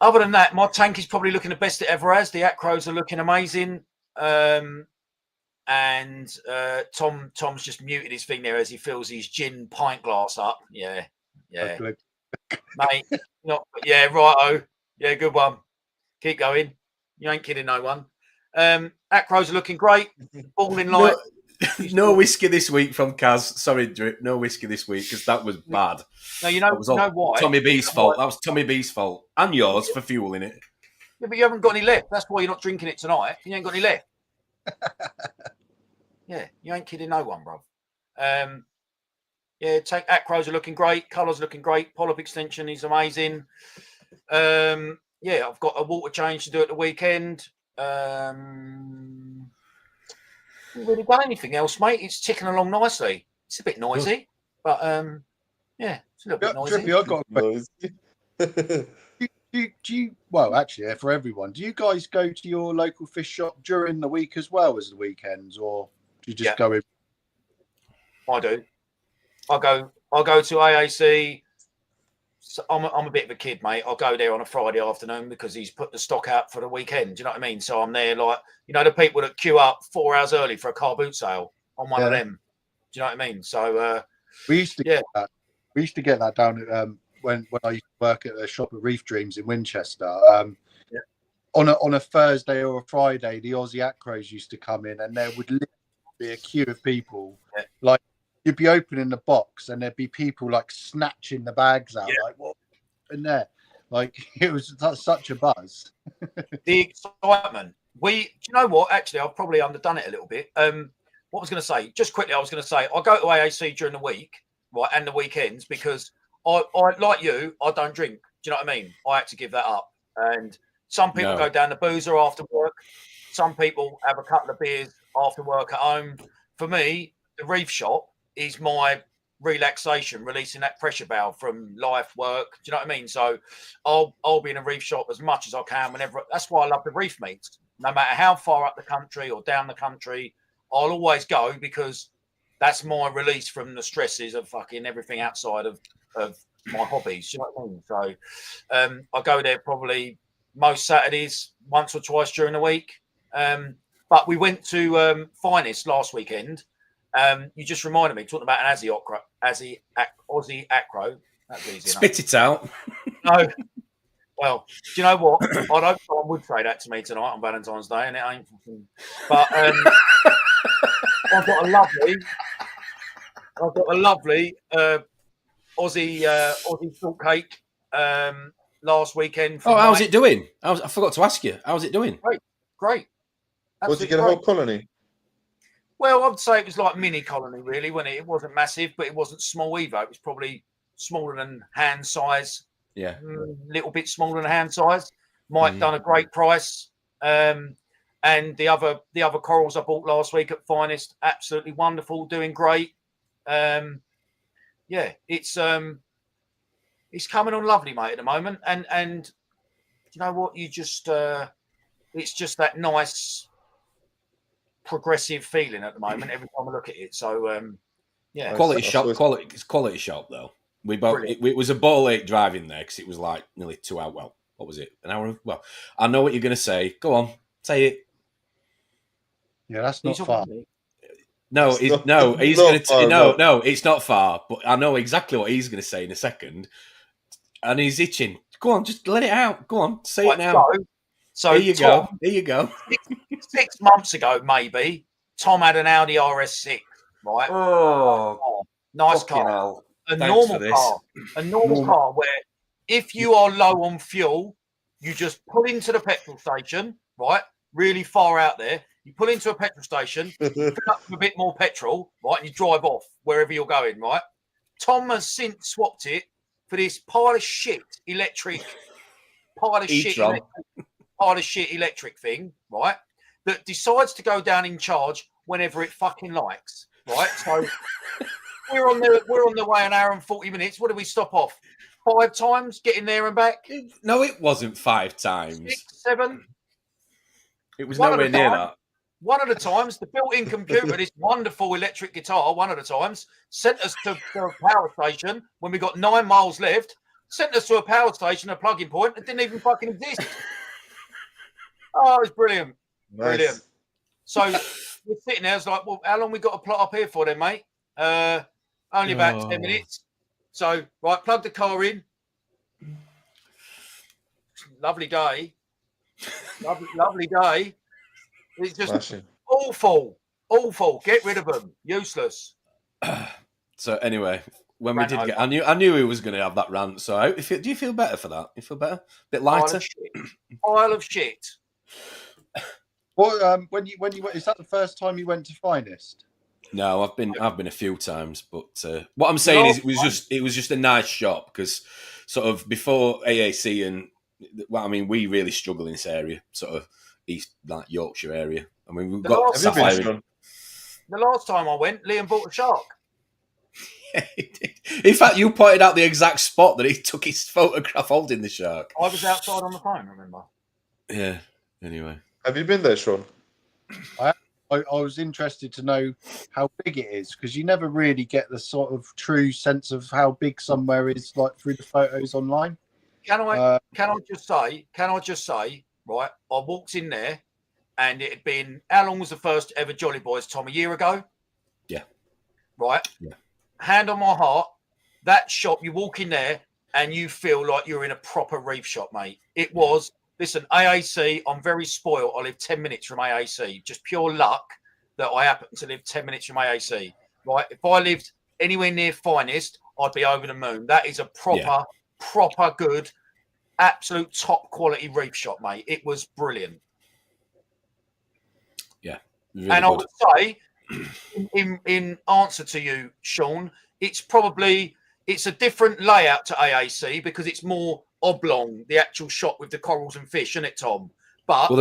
Other than that, my tank is probably looking the best it ever has. The acros are looking amazing. And Tom's just muted his thing there as he fills his gin pint glass up. Yeah. Okay. Mate, righto. Yeah, good one. Keep going. You ain't kidding no one. Acros are looking great. Balling like... No whiskey this week from Kaz. Sorry, Drip. No whiskey this week because that was bad. No, you know why? Tommy B's fault. That was Tommy B's fault. And yours for fueling it. Yeah, but you haven't got any left. That's why you're not drinking it tonight. You ain't got any left. Yeah, you ain't kidding no one, bro. Acros are looking great. Colours looking great. Polyp extension is amazing. I've got a water change to do at the weekend. Haven't really done anything else, mate. It's ticking along nicely. It's a bit noisy, but it's a little bit noisy. Drippy, I've got a question. Do you, well, actually, for everyone, do you guys go to your local fish shop during the week as well as the weekends, or do you just go in? I do. I go to AAC So I'm a bit of a kid, mate. I'll go there on a Friday afternoon because he's put the stock out for the weekend. Do you know what I mean? So I'm there like, you know, the people that queue up 4 hours early for a car boot sale on one of them. Do you know what I mean? So we used to get that. We used to get that down at when I used to work at a shop at Reef Dreams in Winchester. On a Thursday or a Friday, the Aussie Acros used to come in, and there would literally be a queue of people. Like you'd be opening the box, and there'd be people like snatching the bags out, like what in there? Like it was such a buzz. The excitement. Do you know what? Actually, I've probably underdone it a little bit. What I was going to say, just quickly, I was going to say, I go to AAC during the week, right, and the weekends because I like you, I don't drink. Do you know what I mean? I had to give that up, and some people go down the boozer after work. Some people have a couple of beers after work at home. For me, the reef shop is my relaxation, releasing that pressure valve from life, work. Do you know what I mean? So I'll be in a reef shop as much as I can whenever. That's why I love the reef meets. No matter how far up the country or down the country, I'll always go because that's my release from the stresses of fucking everything outside of my hobbies. You know what I mean? So I go there probably most Saturdays, once or twice during the week. But we went to Finest last weekend. You just reminded me, talking about an Aussie Acro. That's easy enough. Spit it out. No. Well, do you know what? I'd hope someone would say that to me tonight on Valentine's Day, and it ain't. But I've got a lovely Aussie salt cake last weekend. How's it doing? I forgot to ask you. How's it doing? Great. Was it get a whole colony? Well, I'd say it was like mini colony, really, when it wasn't massive, but it wasn't small either. It was probably smaller than hand size. Yeah, little bit smaller than hand size. Mike done a great price. And the other corals I bought last week at Finest, absolutely wonderful, doing great. It's coming on lovely, mate, at the moment. And you know what? You just it's just that nice progressive feeling at the moment every time I look at it. So quality shop though. It was a ball ache driving there because it was like nearly 2 hours. Well, what was it? An hour? Well, I know what you're going to say. Go on, say it. Yeah, that's not far. No, it's not far. But I know exactly what he's going to say in a second, and he's itching. Go on, just let it out. Go on, say it now. So here you go. 6 months ago, maybe Tom had an Audi RS6, right? Oh, nice car. Hell. A normal car where if you are low on fuel, you just pull into the petrol station, right? Really far out there. You pull into a petrol station, fill up with a bit more petrol, right? And you drive off wherever you're going, right? Tom has since swapped it for this pile of shit electric thing, right? That decides to go down in charge whenever it fucking likes, right? So we're on the way an hour and 40 minutes. What did we stop off? 5 times getting there and back? No, it wasn't 5 times. 6, 7. It was nowhere near that. One of the times, the built-in computer, this wonderful electric guitar, one of the times, sent us to a power station when we got 9 miles left, sent us to a power station, a plugging point that didn't even fucking exist. Oh, it was brilliant. Nice. Brilliant. So we're sitting there, it's like, well, how long we got to plot up here for then, mate? Only about 10 minutes. So, right, plug the car in. Lovely day. Lovely day. It's just awful. Get rid of them. Useless. So anyway, when we did get, I knew he was going to have that rant. So do you feel better for that? You feel better? A bit lighter? Pile of shit. Well, when you went, is that the first time you went to Finest? No, I've been a few times, but what I'm saying is it was just a nice shop because sort of before AAC and we really struggle in this area, sort of East like Yorkshire area. I mean, we've got Sapphire. The last time I went, Liam bought a shark. In fact, you pointed out the exact spot that he took his photograph holding the shark. I was outside on the phone, remember? Yeah. Anyway, have you been there, Shaun? I I was interested to know how big it is, because you never really get the sort of true sense of how big somewhere is, like through the photos online. Can I just say, right? I walked in there, and it had been, how long was the first ever Jolly Boys, Tom? A year ago? Yeah. Right? Yeah. Hand on my heart, that shop, you walk in there and you feel like you're in a proper reef shop, mate. It was, listen, AAC, I'm very spoiled. I live 10 minutes from AAC. Just pure luck that I happen to live 10 minutes from AAC. Right? If I lived anywhere near Finest, I'd be over the moon. That is a proper good, absolute top quality reef shop, mate. It was brilliant. Yeah. Really and good. I would say, in answer to you, Shaun, it's a different layout to AAC because it's more oblong, the actual shop with the corals and fish, isn't it, Tom? But well,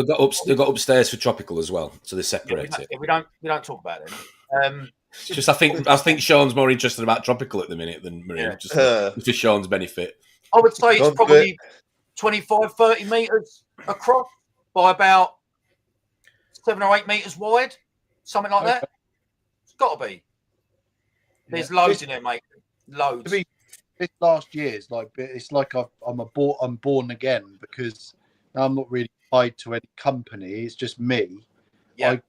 they've got upstairs for tropical as well, so they separate it. We don't talk about it. Just I think Shaun's more interested about tropical at the minute than marine, just for Shaun's benefit. I would say it's probably 25, 30 meters across by about 7 or 8 meters wide, something like that. It's got to be. There's loads in there, mate. Loads. This last year is like, it's like I'm born again, because now I'm not really tied to any company. It's just me. Yeah. I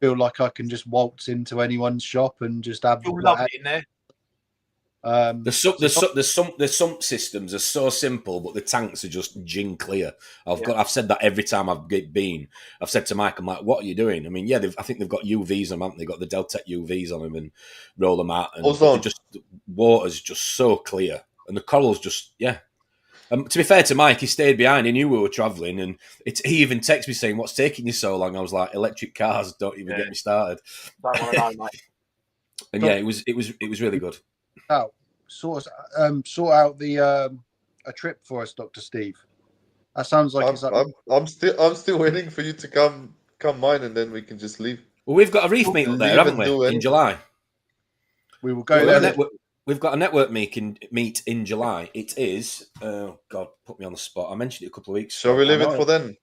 feel like I can just waltz into anyone's shop and just have. You'll love it in there. The sump systems are so simple, but the tanks are just gin clear. I've said that every time I've been. I've said to Mike, I'm like, what are you doing? I mean, I think they've got UVs on them, haven't they? They've got the Deltec UVs on them and roll them out. And the water's just so clear. And the corals just, to be fair to Mike, he stayed behind. He knew we were travelling, and he even texted me saying, "What's taking you so long?" I was like, "Electric cars, don't even get me started." Don't want to know, mate. And it was really good. Sort out the a trip for us, Dr. Steve. That sounds like I'm still waiting for you to come mine, and then we can just leave. Well, we've got a reef meet up there, haven't we? In July. We will go there. We've got a network meet in July. It is, oh God, put me on the spot. I mentioned it a couple of weeks ago. Shall we leave it for then?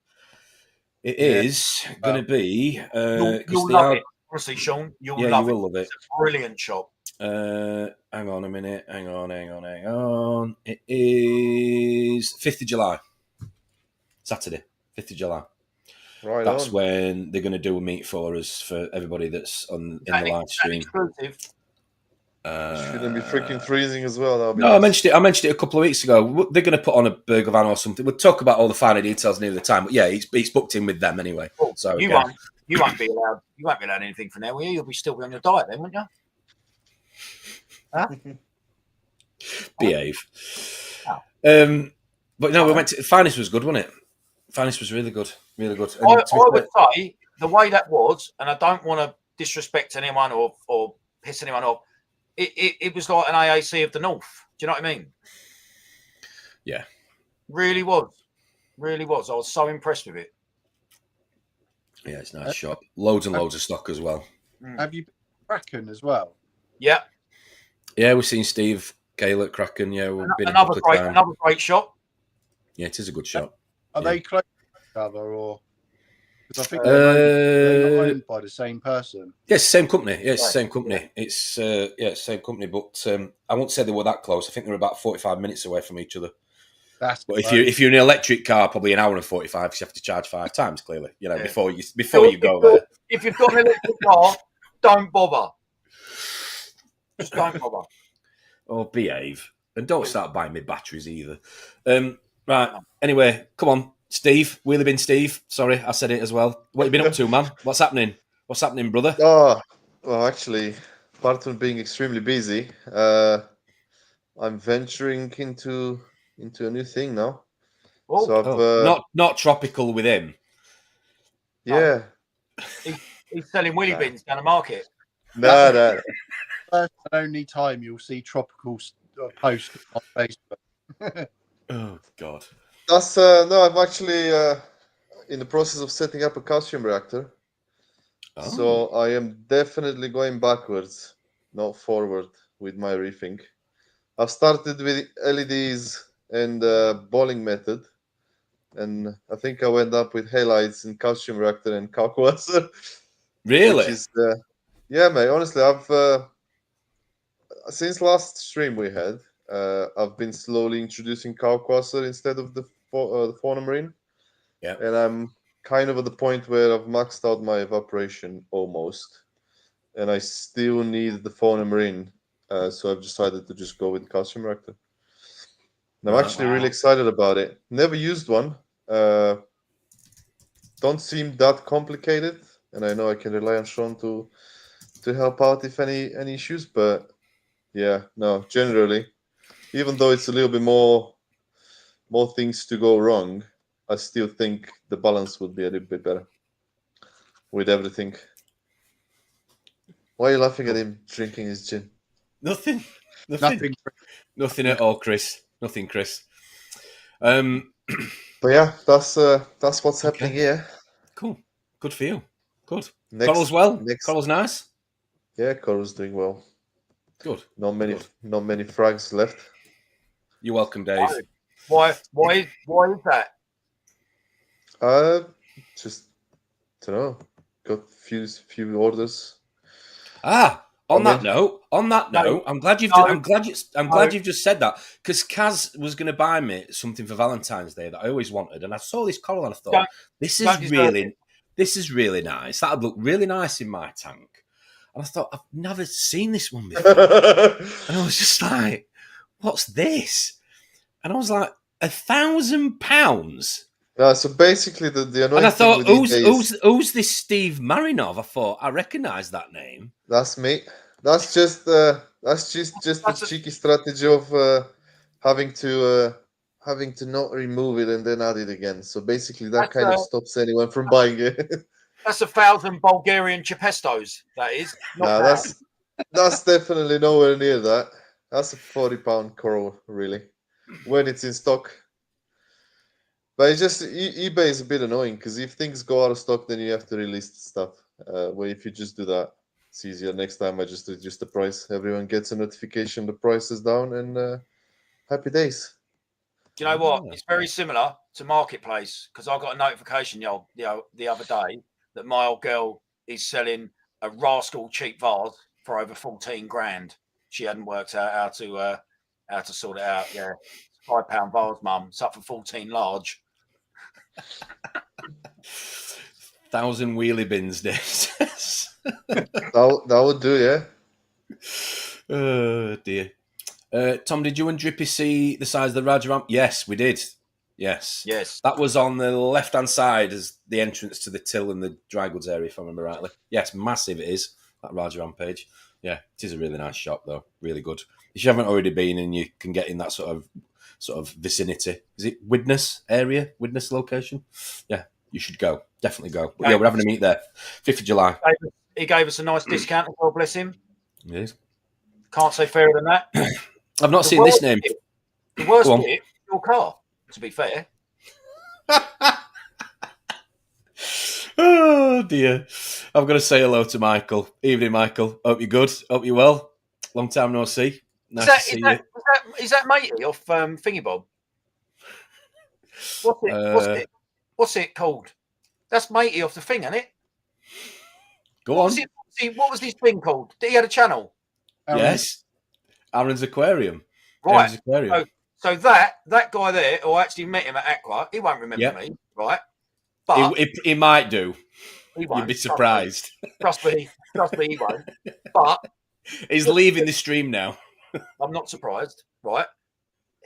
It is going to be. You'll love it. Honestly, Shaun, you will love it. It's a brilliant shop. Hang on a minute. Hang on. It is 5th of July. Saturday, 5th of July. Right. That's when they're going to do a meet for us, for everybody that's in the live stream. Shouldn't be freaking freezing as well. No, nice. I mentioned it a couple of weeks ago. They're going to put on a burger van or something. We'll talk about all the finer details near the time. But yeah, it's booked in with them anyway. Well, so you won't be allowed. You won't be allowed anything from there, will you? You'll still be on your diet then, won't you? Huh? Behave. Oh. But no, we went to Finest was good, wasn't it? Finest was really good, really good. I would say the way that was, and I don't want to disrespect anyone or piss anyone off. It was like an AAC of the North. Do you know what I mean? Yeah. Really was. I was so impressed with it. Yeah, it's a nice shop. Loads and loads of stock as well. Have you been to Kraken as well? Yeah. Yeah, we've seen Steve Gale at Kraken. Yeah, we've been another great shop. Yeah, it is a good shop. Are they close to each other, or? Because I think they're owned by the same person. Yes, same company. Yes, same company. It's same company. But I won't say they were that close. I think they were about 45 minutes away from each other. But if you're in an electric car, probably an hour and 45, because you have to charge 5 times. Clearly, before you go there. If you've got an electric car, don't bother. Just don't bother. Or behave, and don't start buying me batteries either. Right. Anyway, come on. Steve, Wheelie Bin Steve. Sorry, I said it as well. What have you been up to, man? What's happening? What's happening, brother? Oh, well, actually, apart from being extremely busy, I'm venturing into a new thing now. Oh, so not tropical with him. Yeah. He's selling wheelie bins down the market. No. First and only time you'll see tropical post on Facebook. Oh God. That's no. I'm actually in the process of setting up a calcium reactor. Oh. So I am definitely going backwards, not forward, with my reefing. I've started with LEDs and bowling method, and I think I went up with halides and calcium reactor and calculator. Really? Which is, yeah, mate. Honestly, I've since last stream we had, I've been slowly introducing Cowquasser instead of the Fauna Marine. Yeah. And I'm kind of at the point where I've maxed out my evaporation almost, and I still need the Fauna Marine. So I've decided to just go with Calcium Reactor. And I'm actually really excited about it. Never used one. Don't seem that complicated, and I know I can rely on Shaun to help out if any issues. But yeah, no, generally, even though it's a little bit more things to go wrong, I still think the balance would be a little bit better with everything. Why are you laughing at him drinking his gin? Nothing. Nothing At all, Chris. Nothing, Chris. But yeah, that's what's happening here. Cool. Good for you. Good. Next, Coral's well. Coral's nice. Yeah, Coral's doing well. Good. Not many frags left. You're welcome, Dave. Why is that? Just don't know. Got few orders. On that note, I'm glad you've just said that, because Kaz was going to buy me something for Valentine's Day that I always wanted, and I saw this coral and I thought, this is really nice. That'd look really nice in my tank. And I thought, I've never seen this one before, and I was just like, what's this? And I was like, £1,000. So basically, the annoying and I thought, thing who's this Steve Marinov? I thought, I recognise that name. That's me. That's just the cheeky strategy of having to not remove it and then add it again. So basically, that kind of stops anyone from buying it. That's 1,000 Bulgarian chepestos. That is. That's definitely nowhere near that. That's a £40 coral, really, when it's in stock. But it's just eBay is a bit annoying, because if things go out of stock, then you have to release the stuff. Where if you just do that, it's easier. Next time, I just reduce the price. Everyone gets a notification the price is down, and happy days. Do you know what? It's very similar to Marketplace, because I got a notification the other day that my old girl is selling a rascal cheap vase for over 14 grand. She hadn't worked out how to sort it out. Yeah, £5 vase, mum. It's up for 14 large. 1,000 wheelie bins, Dave. that would do, yeah. Oh dear. Tom, did you and Drippy see the size of the Raja ramp? Yes, we did. Yes. That was on the left-hand side as the entrance to the till and the dry goods area, if I remember rightly. Yes, massive it is, that Raja rampage. Yeah, it is a really nice shop, though. Really good. If you haven't already been and you can get in that sort of vicinity. Is it Widnes area? Widnes location? Yeah, you should go. Definitely go. But yeah, we're having a meet there. 5th of July. He gave us a nice discount as well, bless him. Yes. Can't say fairer than that. I've not seen this name. The worst bit is your car, to be fair. Oh, dear. I've got to say hello to Michael. Evening, Michael. Hope you're good. Hope you're well. Long time no see. Nice to see you. Is that matey off Thingy Bob? What's it called? That's matey off the thing, isn't it? Go on. What was this thing called? He had a channel. Yes. Aaron's Aquarium. Right. Aaron's Aquarium. So that guy there, who I actually met him at Aqua, he won't remember me, right? But he might do. He won't. You'd be surprised. Trust me, he won't. But he's leaving the stream now. I'm not surprised, right?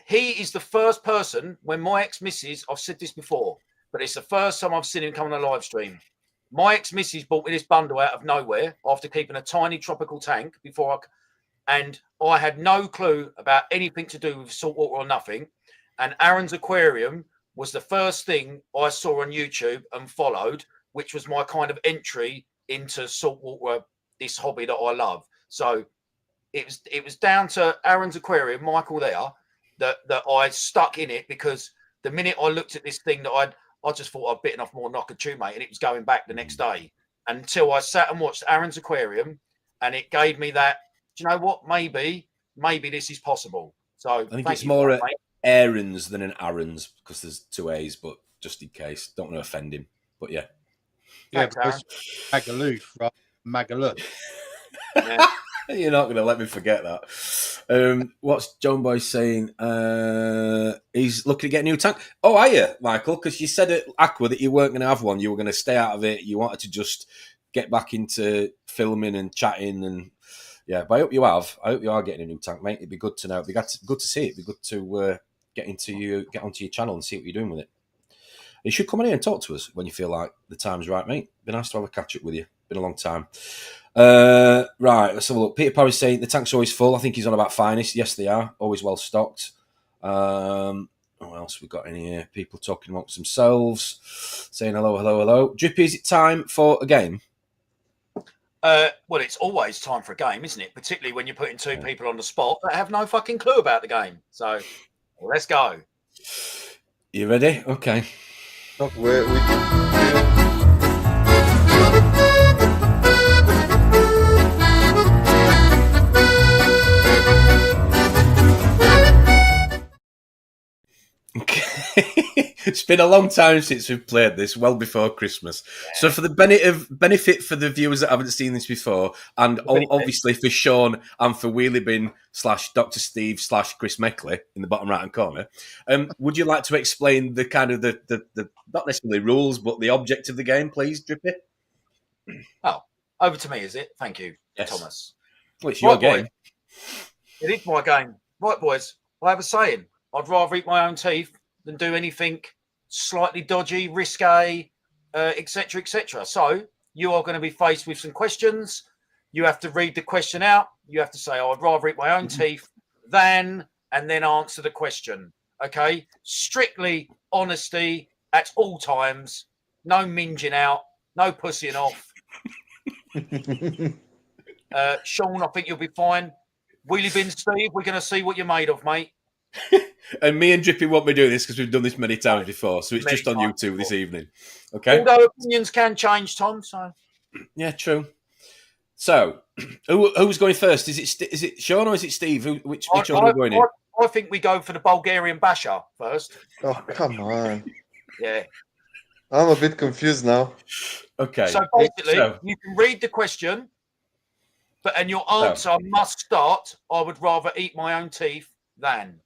He is the first person, when my ex-missus, I've said this before, but it's the first time I've seen him come on a live stream. My ex-missus bought me this bundle out of nowhere after keeping a tiny tropical tank and I had no clue about anything to do with saltwater or nothing. And Aaron's Aquarium was the first thing I saw on YouTube and followed, which was my kind of entry into saltwater, this hobby that I love. So it was down to Aaron's Aquarium, Michael there, that I stuck in it, because the minute I looked at this thing that I just thought I'd bitten off more than I could chew, mate, and it was going back the next day, until I sat and watched Aaron's Aquarium, and it gave me that, do you know what, maybe this is possible. So I think it's more at Aaron's than an Aaron's, because there's 2 A's, but just in case, don't want to offend him. But yeah. Yeah, Thanks, because Magaluf, right? Magaluf. Yeah. You're not going to let me forget that. What's John Boy saying? He's looking to get a new tank. Oh, are you, Michael? Because you said at Aqua that you weren't going to have one. You were going to stay out of it. You wanted to just get back into filming and chatting. And yeah, but I hope you have. I hope you are getting a new tank, mate. It'd be good to know. It'd be good to see it. It'd be good to get onto your channel and see what you're doing with it. You should come in here and talk to us when you feel like the time's right, mate. Be nice to have a catch up with you. Been a long time. Right, let's have a look. Peter Parry's saying the tank's always full. I think he's on about Finest. Yes, they are. Always well stocked. What else we got in here? People talking amongst themselves, saying hello. Drippy, is it time for a game? Well, it's always time for a game, isn't it? Particularly when you're putting two people on the spot that have no fucking clue about the game. So, let's go. You ready? Okay. It's been a long time since we've played this, well before Christmas. Yeah. So for the benefit for the viewers that haven't seen this before, and obviously for Shaun and for Wheelie Bin / Dr Steve / Chris Meckley in the bottom right hand corner, would you like to explain the kind of the not necessarily rules, but the object of the game, please, Drippy? Oh, over to me, is it? Thank you, yes. Thomas. Well, it's your game. Boys. It is my game. Right, boys. I have a saying. I'd rather eat my own teeth than do anything slightly dodgy, risque, etc., etc. So you are going to be faced with some questions. You have to read the question out. You have to say, I'd rather eat my own teeth than, and then answer the question. Okay? Strictly honesty at all times. No minging out. No pussying off. Shaun, I think you'll be fine. Wheelie Bin Steve, we're going to see what you're made of, mate. And me and Drippy won't be doing this because we've done this many times before, so it's just on YouTube this evening. Okay. Although opinions can change, Tom. So yeah, true. So, who's going first? Is it Shaun or is it Steve? Which order are we going in? I think we go for the Bulgarian basher first. Oh, come on. Yeah. I'm a bit confused now. Okay. So basically, you can read the question, and your answer must start, I would rather eat my own teeth than.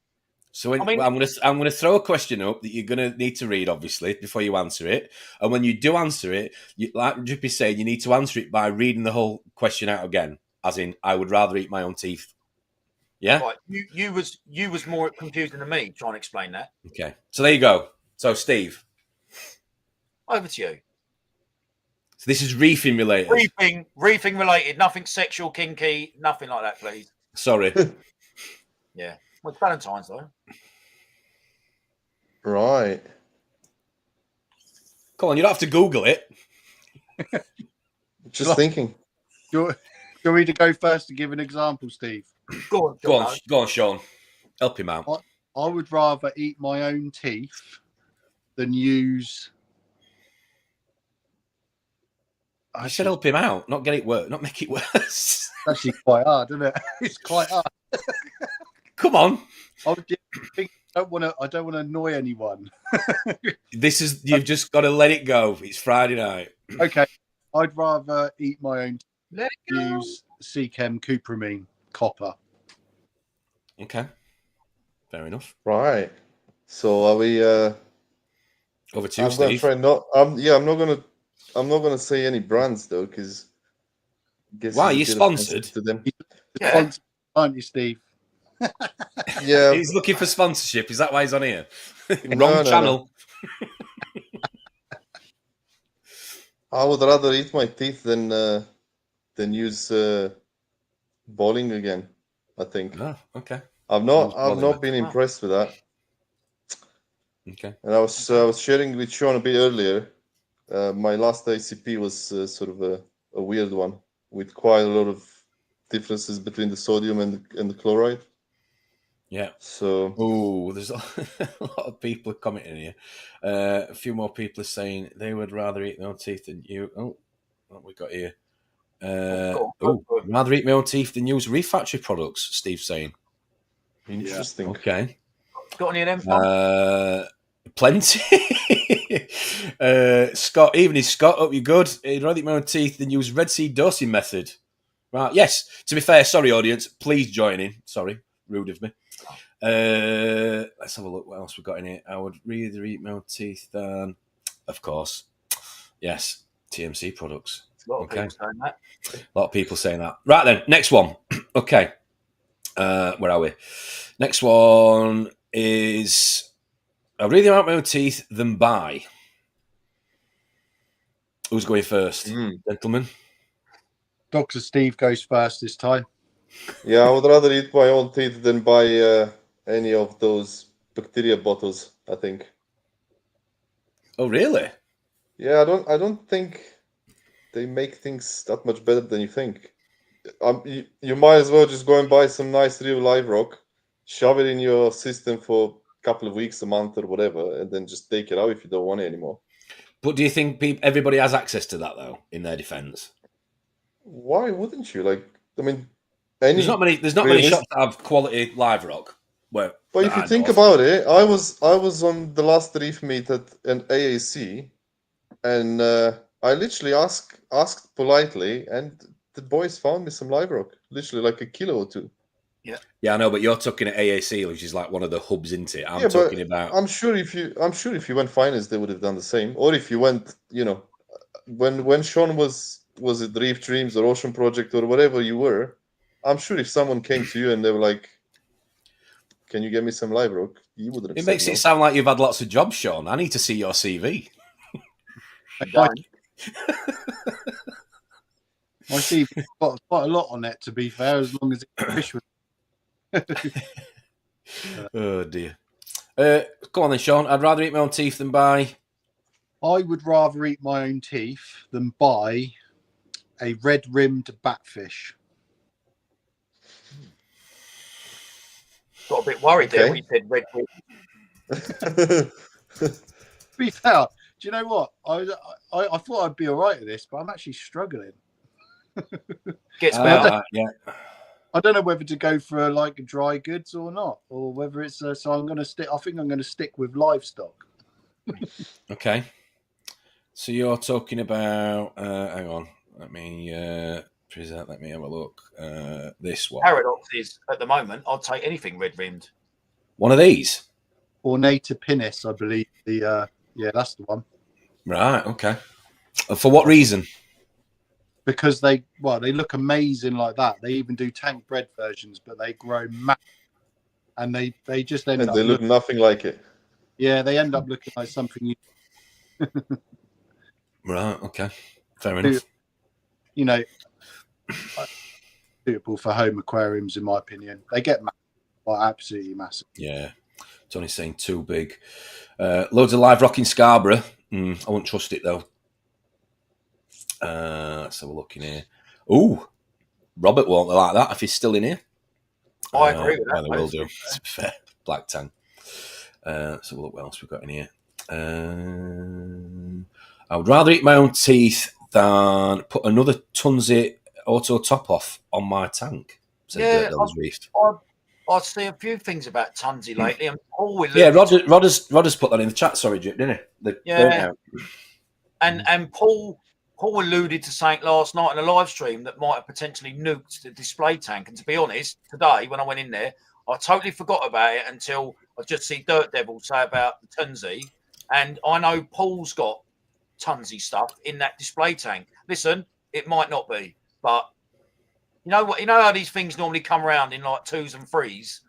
So I'm going to throw a question up that you're going to need to read, obviously, before you answer it. And when you do answer it, like Drippy said, you need to answer it by reading the whole question out again, as in, I would rather eat my own teeth. Yeah? Right. You was more confusing than me trying to explain that. Okay. So there you go. So, Steve. Over to you. So this is reefing related. Reefing related. Nothing sexual, kinky, nothing like that, please. Sorry. Yeah. Well, it's Valentine's, though. Right. Come on, you don't have to Google it. Just thinking. Do you want me to go first to give an example, Steve? Go on, Shaun. Help him out. I would rather eat my own teeth than use... I said help him out, not get it worse, not make it worse. It's actually quite hard, isn't it? It's quite hard. Come on. I don't want to annoy anyone. You've just got to let it go. It's Friday night. Okay. I'd rather eat my own teeth than use Seachem cupramine copper. Okay. Fair enough. Right. So are we over to you, Steve? I'm not gonna say any brands though, because why are you sponsored to them? Yeah. Aren't you, Steve? Yeah, he's looking for sponsorship. Is that why he's on here? Wrong channel. No. I would rather eat my teeth than use bowling again. I think. Oh, okay. I've not been impressed with that. Okay. And I was sharing with Shaun a bit earlier. My last ICP was sort of a weird one with quite a lot of differences between the sodium and the chloride. Yeah. So. There's a lot of people commenting here. A few more people are saying they would rather eat their own teeth than you. Oh, what we got here? Rather eat my own teeth than use Reef Factory products. Steve's saying. Interesting. Okay. Got any of them? Plenty. Scott, evening, Scott. Hope you're good. I'd rather eat my own teeth than use Red Sea dosing method. Right, yes. To be fair, sorry, audience. Please join in. Sorry, rude of me. Let's have a look. What else we got in here? I would rather eat my own teeth than, of course, yes, TMC products. A lot of people saying that. A lot of people saying that. Right then, next one. Okay. Where are we? Next one is I'd rather eat my own teeth than buy. Who's going first? Gentlemen? Dr. Steve goes first this time. Yeah, I would rather eat my own teeth than buy any of those bacteria bottles, I think. Oh, really? Yeah, I don't think they make things that much better than you think. You might as well just go and buy some nice real live rock, shove it in your system for a couple of weeks, a month, or whatever, and then just take it out if you don't want it anymore. But do you think everybody has access to that, though, in their defence? Why wouldn't you? Like, I mean, there's not many shops that have quality live rock. But if you think about it, I was on the last reef meet at an AAC, and I literally asked politely, and the boys found me some live rock, literally like a kilo or two. Yeah, I know, but you're talking at AAC, which is like one of the hubs, isn't it? I'm talking about. I'm sure if you went finance, they would have done the same. Or if you went, when Shaun was it Reef Dreams or Ocean Project or whatever you were, I'm sure if someone came to you and they were like, "Can you get me some live rock?" You wouldn't. It makes it sound like you've had lots of jobs, Shaun. I need to see your CV. My CV's got quite a lot on it, to be fair, as long as it's fish with. Oh dear. Go on then, Shaun. I'd rather eat my own teeth than buy. I would rather eat my own teeth than buy a red-rimmed batfish. Got a bit worried there when you said red rim. To be fair, do you know what? I thought I'd be all right at this, but I'm actually struggling. Gets better. Yeah. I don't know whether to go for like dry goods or not, or whether it's so I'm going to stick. I think I'm going to stick with livestock. Okay. So you're talking about. Hang on. Let me present. Let me have a look. This one. Paradox is at the moment. I'll take anything red rimmed. One of these. Ornata pinnis, I believe. Yeah, that's the one. Right. Okay. For what reason? Because they look amazing like that. They even do tank bred versions, but they grow massive, and they just end up. They look nothing like it. Yeah, they end up looking like something. Right. Okay. Fair enough. Suitable for home aquariums, in my opinion. They get absolutely massive. Yeah. Tony's saying too big. Loads of live rock in Scarborough. I wouldn't trust it though. Let's have a look in here. Ooh, Robert won't like that if he's still in here. I agree with that. They will do. To be fair. Black Tang. Let's have a look what else we've got in here. I would rather eat my own teeth than put another Tunzi auto top off on my tank. Yeah, I've seen a few things about Tunzi lately. Rodder's put that in the chat. Sorry, Jip, didn't he? And Paul alluded to something last night in a live stream that might have potentially nuked the display tank. And to be honest, today when I went in there, I totally forgot about it until I just see Dirt Devil say about the Tunzi. And I know Paul's got Tunzi stuff in that display tank. Listen, it might not be, but you know what? You know how these things normally come around in like 2s and 3s.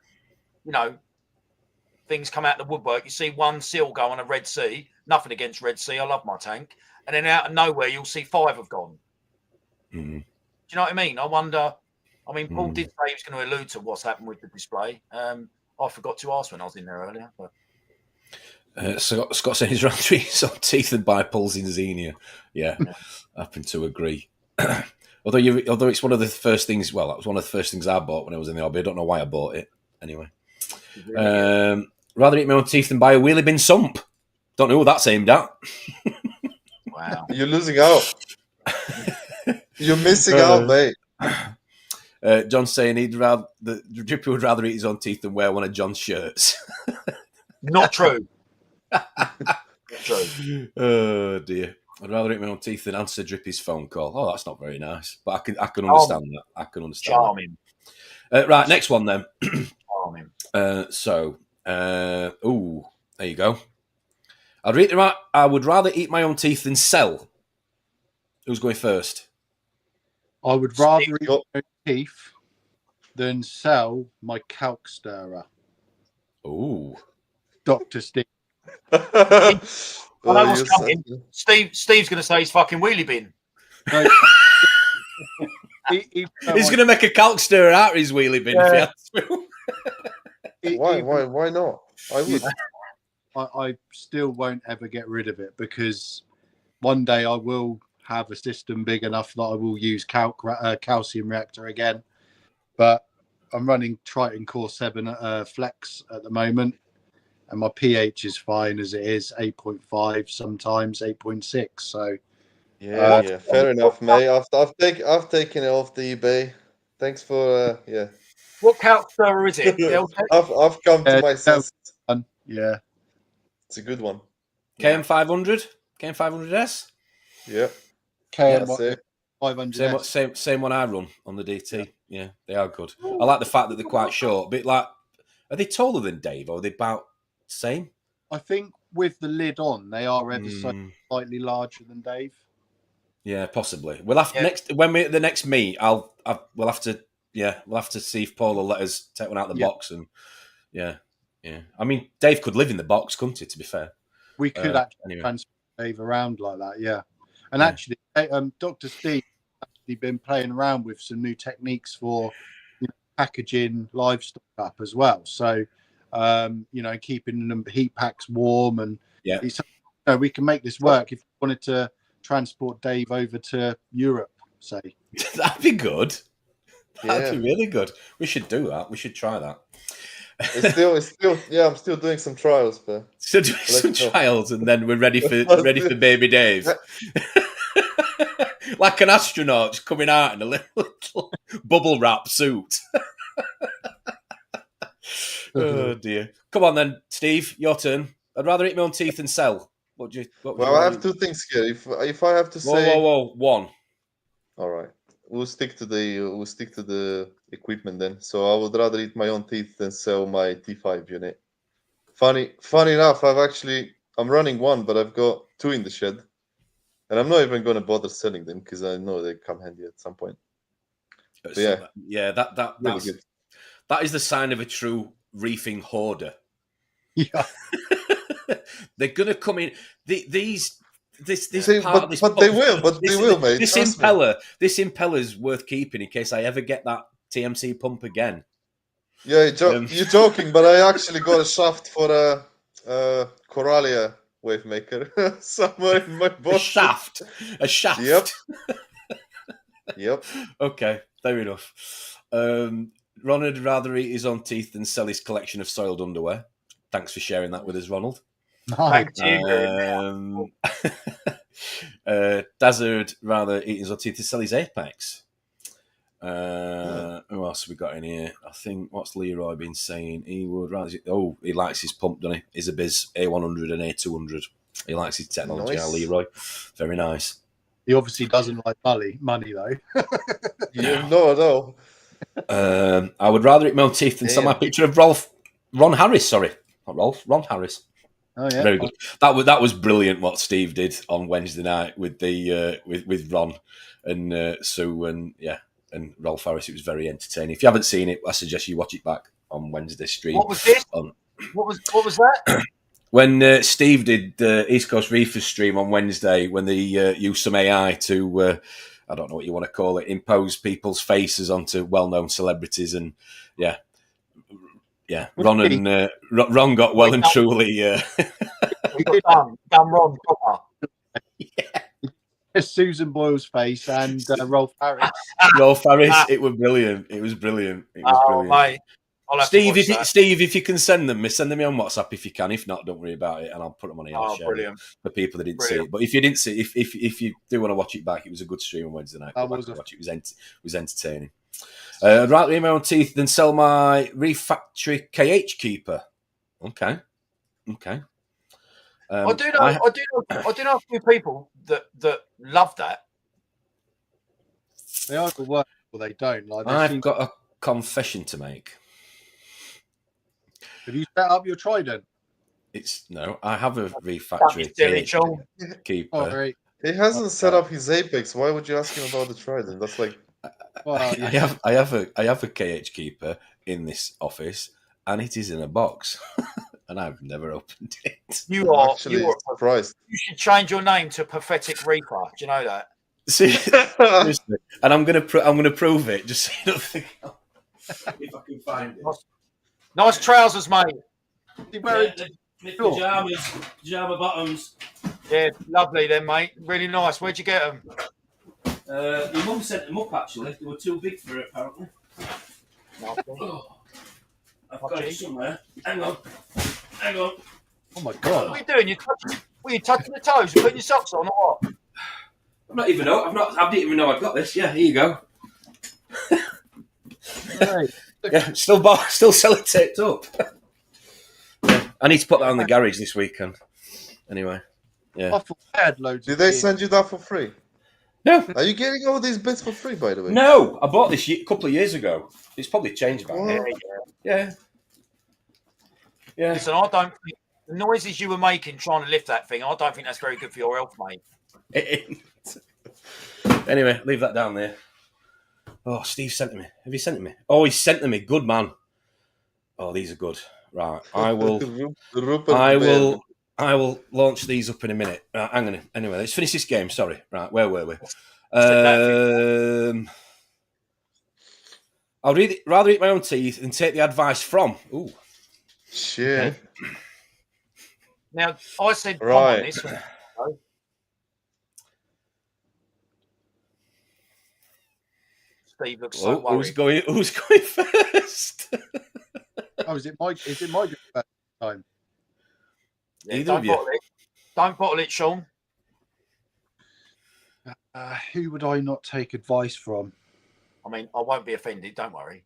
Things come out the woodwork. You see one seal go on a Red Sea. Nothing against Red Sea. I love my tank. And then out of nowhere, you'll see 5 have gone. Mm-hmm. Do you know what I mean? I wonder. I mean, Paul did say he was going to allude to what's happened with the display. I forgot to ask when I was in there earlier. But... Scott saying he's around 3 teeth and buy pulls in Xenia. Yeah, I happen to agree. Although it's one of the first things. Well, that was one of the first things I bought when I was in the hobby. I don't know why I bought it. Anyway, rather eat my own teeth than buy a wheelie bin sump. Don't know who that's aimed at. Wow, you're losing out. You're missing out, mate. John's saying the Drippy would rather eat his own teeth than wear one of John's shirts. Not true. Oh dear. I'd rather eat my own teeth than answer Drippy's phone call. Oh, that's not very nice. But I can understand that. I can understand Charming. that. Right, next one then. Charming. There you go. I would rather eat my own teeth than sell. Who's going first? I would rather eat my own teeth than sell my calc stirrer. Ooh. Dr. Steve. I know what's coming. Steve's going to say he's fucking wheelie bin. No, He's going to make a calc stirrer out of his wheelie bin if he has to. Why not? I would. I still won't ever get rid of it because one day I will have a system big enough that I will use calcium reactor again. But I'm running Triton Core 7 Flex at the moment, and my pH is fine as it is, 8.5, sometimes 8.6. So yeah, fair enough, mate. I've taken it off the eBay. Thanks for What calc stirrer is it? I've come to my senses. Yeah, it's a good one. KM500, KM500S. Yeah, KM 500. Same one I run on the DT. Yeah, they are good. I like the fact that they're quite short. A bit like, are they taller than Dave, or are they about the same? I think with the lid on, they are ever so slightly larger than Dave. Yeah, possibly. We'll have when we at the next meet. We'll have to see if Paul will let us take one out of the box and yeah. I mean, Dave could live in the box, couldn't he? To be fair, we could actually transfer Dave around like that. Yeah, and actually, Dr. Steve has actually been playing around with some new techniques for packaging livestock up as well. So, keeping them heat packs warm and we can make this work if you wanted to transport Dave over to Europe, say. That'd be good. That'd be really good. We should do that. We should try that. It's still, I'm still doing some trials, but still doing some trials, and then we're ready for baby Dave. Like an astronaut just coming out in a little bubble wrap suit. Oh dear! Come on then, Steve, your turn. I'd rather eat my own teeth than sell. I have two things here. If I have to say, one. All right, we'll stick to the equipment then. So I would rather eat my own teeth than sell my T5 unit. Funny enough, I'm running one, but I've got two in the shed, and I'm not even going to bother selling them because I know they come handy at some point. But that's good. That is the sign of a true reefing hoarder. Yeah. They're gonna come in. They will, mate. This impeller's worth keeping in case I ever get that TMC pump again. Yeah, you're joking, but I actually got a shaft for a Coralia wave maker somewhere in my box. A shaft. Yep. Okay, fair enough. Ron would rather eat his own teeth than sell his collection of soiled underwear. Thanks for sharing that with us, Ronald. Thank you. Dazza would rather eat his own teeth than sell his Apex. Who else have we got in here? I think, what's Leroy been saying? He would rather... he likes his pump, doesn't he? Isabiz A100 and A200. He likes his technology, nice. Leroy. Very nice. He obviously doesn't like money though. No. I would rather eat my own teeth than sell my picture of Ron Harris. Sorry, not Rolf. Ron Harris. Oh yeah, very good. That was brilliant. What Steve did on Wednesday night with the with Ron and Sue and Rolf Harris. It was very entertaining. If you haven't seen it, I suggest you watch it back on Wednesday stream. What was this? What was that? When Steve did the East Coast Reefers stream on Wednesday, when they used some AI to, I don't know what you want to call it, impose people's faces onto well-known celebrities, and Ron got well and truly. Done Ron proper. Susan Boyle's face and Rolf Harris. Rolf Harris, it was brilliant. It was brilliant. Mate. Steve, if you can send them me on WhatsApp if you can. If not, don't worry about it, and I'll put them on here. Brilliant. For people that didn't see it. But if you didn't see, if you do want to watch it back, it was a good stream on Wednesday night. It was entertaining. I'd rather eat my own teeth than sell my refactory KH keeper. Okay. I do know a few people that love that. They either work or they don't. Like I've got a confession to make. Have you set up your Trident? I have a refactory keeper. Sorry. He hasn't set up his Apex. Why would you ask him about the Trident? That's like. Well, I have a KH keeper in this office, and it is in a box, and I've never opened it. You are surprised. You should change your name to Pathetic Reaper. Do you know that? See, seriously. And I'm gonna prove it. Just so you don't think. If I can find it. Nice trousers, mate. Pajama bottoms. Yeah, lovely then, mate. Really nice. Where'd you get them? Your mum sent them up, actually. They were too big for it, apparently. I've got it somewhere. Hang on. Oh, my God. What are you doing? Were you touching the toes? You putting your socks on or what? I didn't even know I'd got this. Yeah, here you go. Right. Yeah, still sellotaped up. Yeah, I need to put that on the garage this weekend. Anyway, yeah. I thought I had loads. Did they send you that for free? No. Are you getting all these bits for free, by the way? No, I bought this a couple of years ago. It's probably changed back then. Yeah. Listen, I don't think the noises you were making trying to lift that thing, I don't think that's very good for your health, mate. Anyway, leave that down there. Oh, Steve sent them me. Have you sent them me? Oh, he sent them me. Good man. Oh, these are good. Right, I will launch these up in a minute. Right, hang on. Anyway, let's finish this game. Sorry. Right, where were we? I'd rather eat my own teeth than take the advice from. Ooh. Shit. Okay. Now, I said right. on this one. Steve looks so worried. Who's going first? Oh, is it my time? Yeah, Either of you. Don't bottle it, Sean. Who would I not take advice from? I mean, I won't be offended. Don't worry.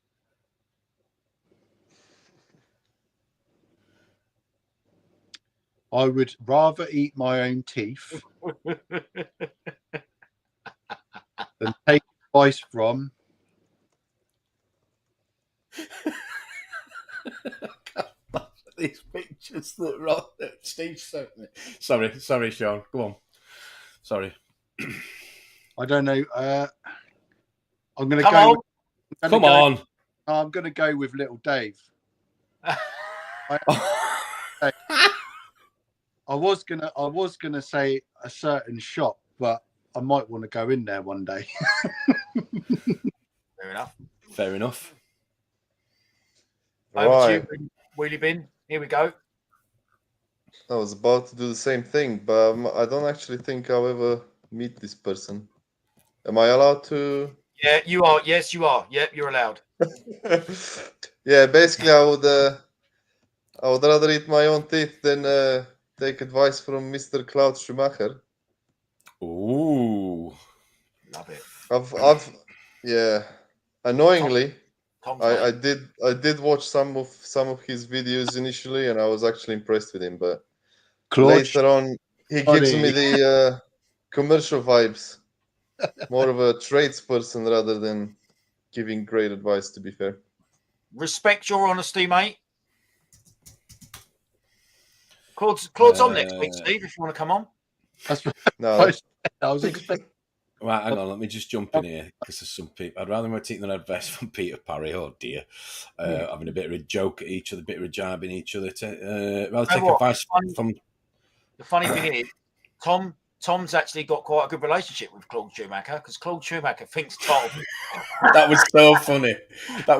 I would rather eat my own teeth than take advice from. These pictures that Steve sent me. Sorry, Sean. Go on. Sorry. I don't know. I'm going to Come go. on. Come on. I'm going to go with Little Dave. I was gonna say a certain shop, but I might want to go in there one day. Fair enough. Right. Over to you, Wheelie Bin. Here we go. I was about to do the same thing, but I don't actually think I'll ever meet this person. Am I allowed to? Yeah, you are. Yes, you are. Yep, you're allowed. Yeah, basically, I would rather eat my own teeth than take advice from Mr. Klaus Schumacher. Ooh, love it. Yeah. Annoyingly, I did watch some of his videos initially, and I was actually impressed with him. But Claude, later on, he gives me the commercial vibes. More of a tradesperson rather than giving great advice. To be fair, respect your honesty, mate. Claude's on next week, Steve. If you want to come on. No, I was expecting. Right, hang on. Let me just jump in here because there's some people. I'd rather take than advice from Peter Parry. Oh dear, having a bit of a joke at each other, a bit of a jab in each other. Rather take advice from. The funny thing is, Tom's actually got quite a good relationship with Claude Schumacher because Claude Schumacher thinks Tom. That was so funny. That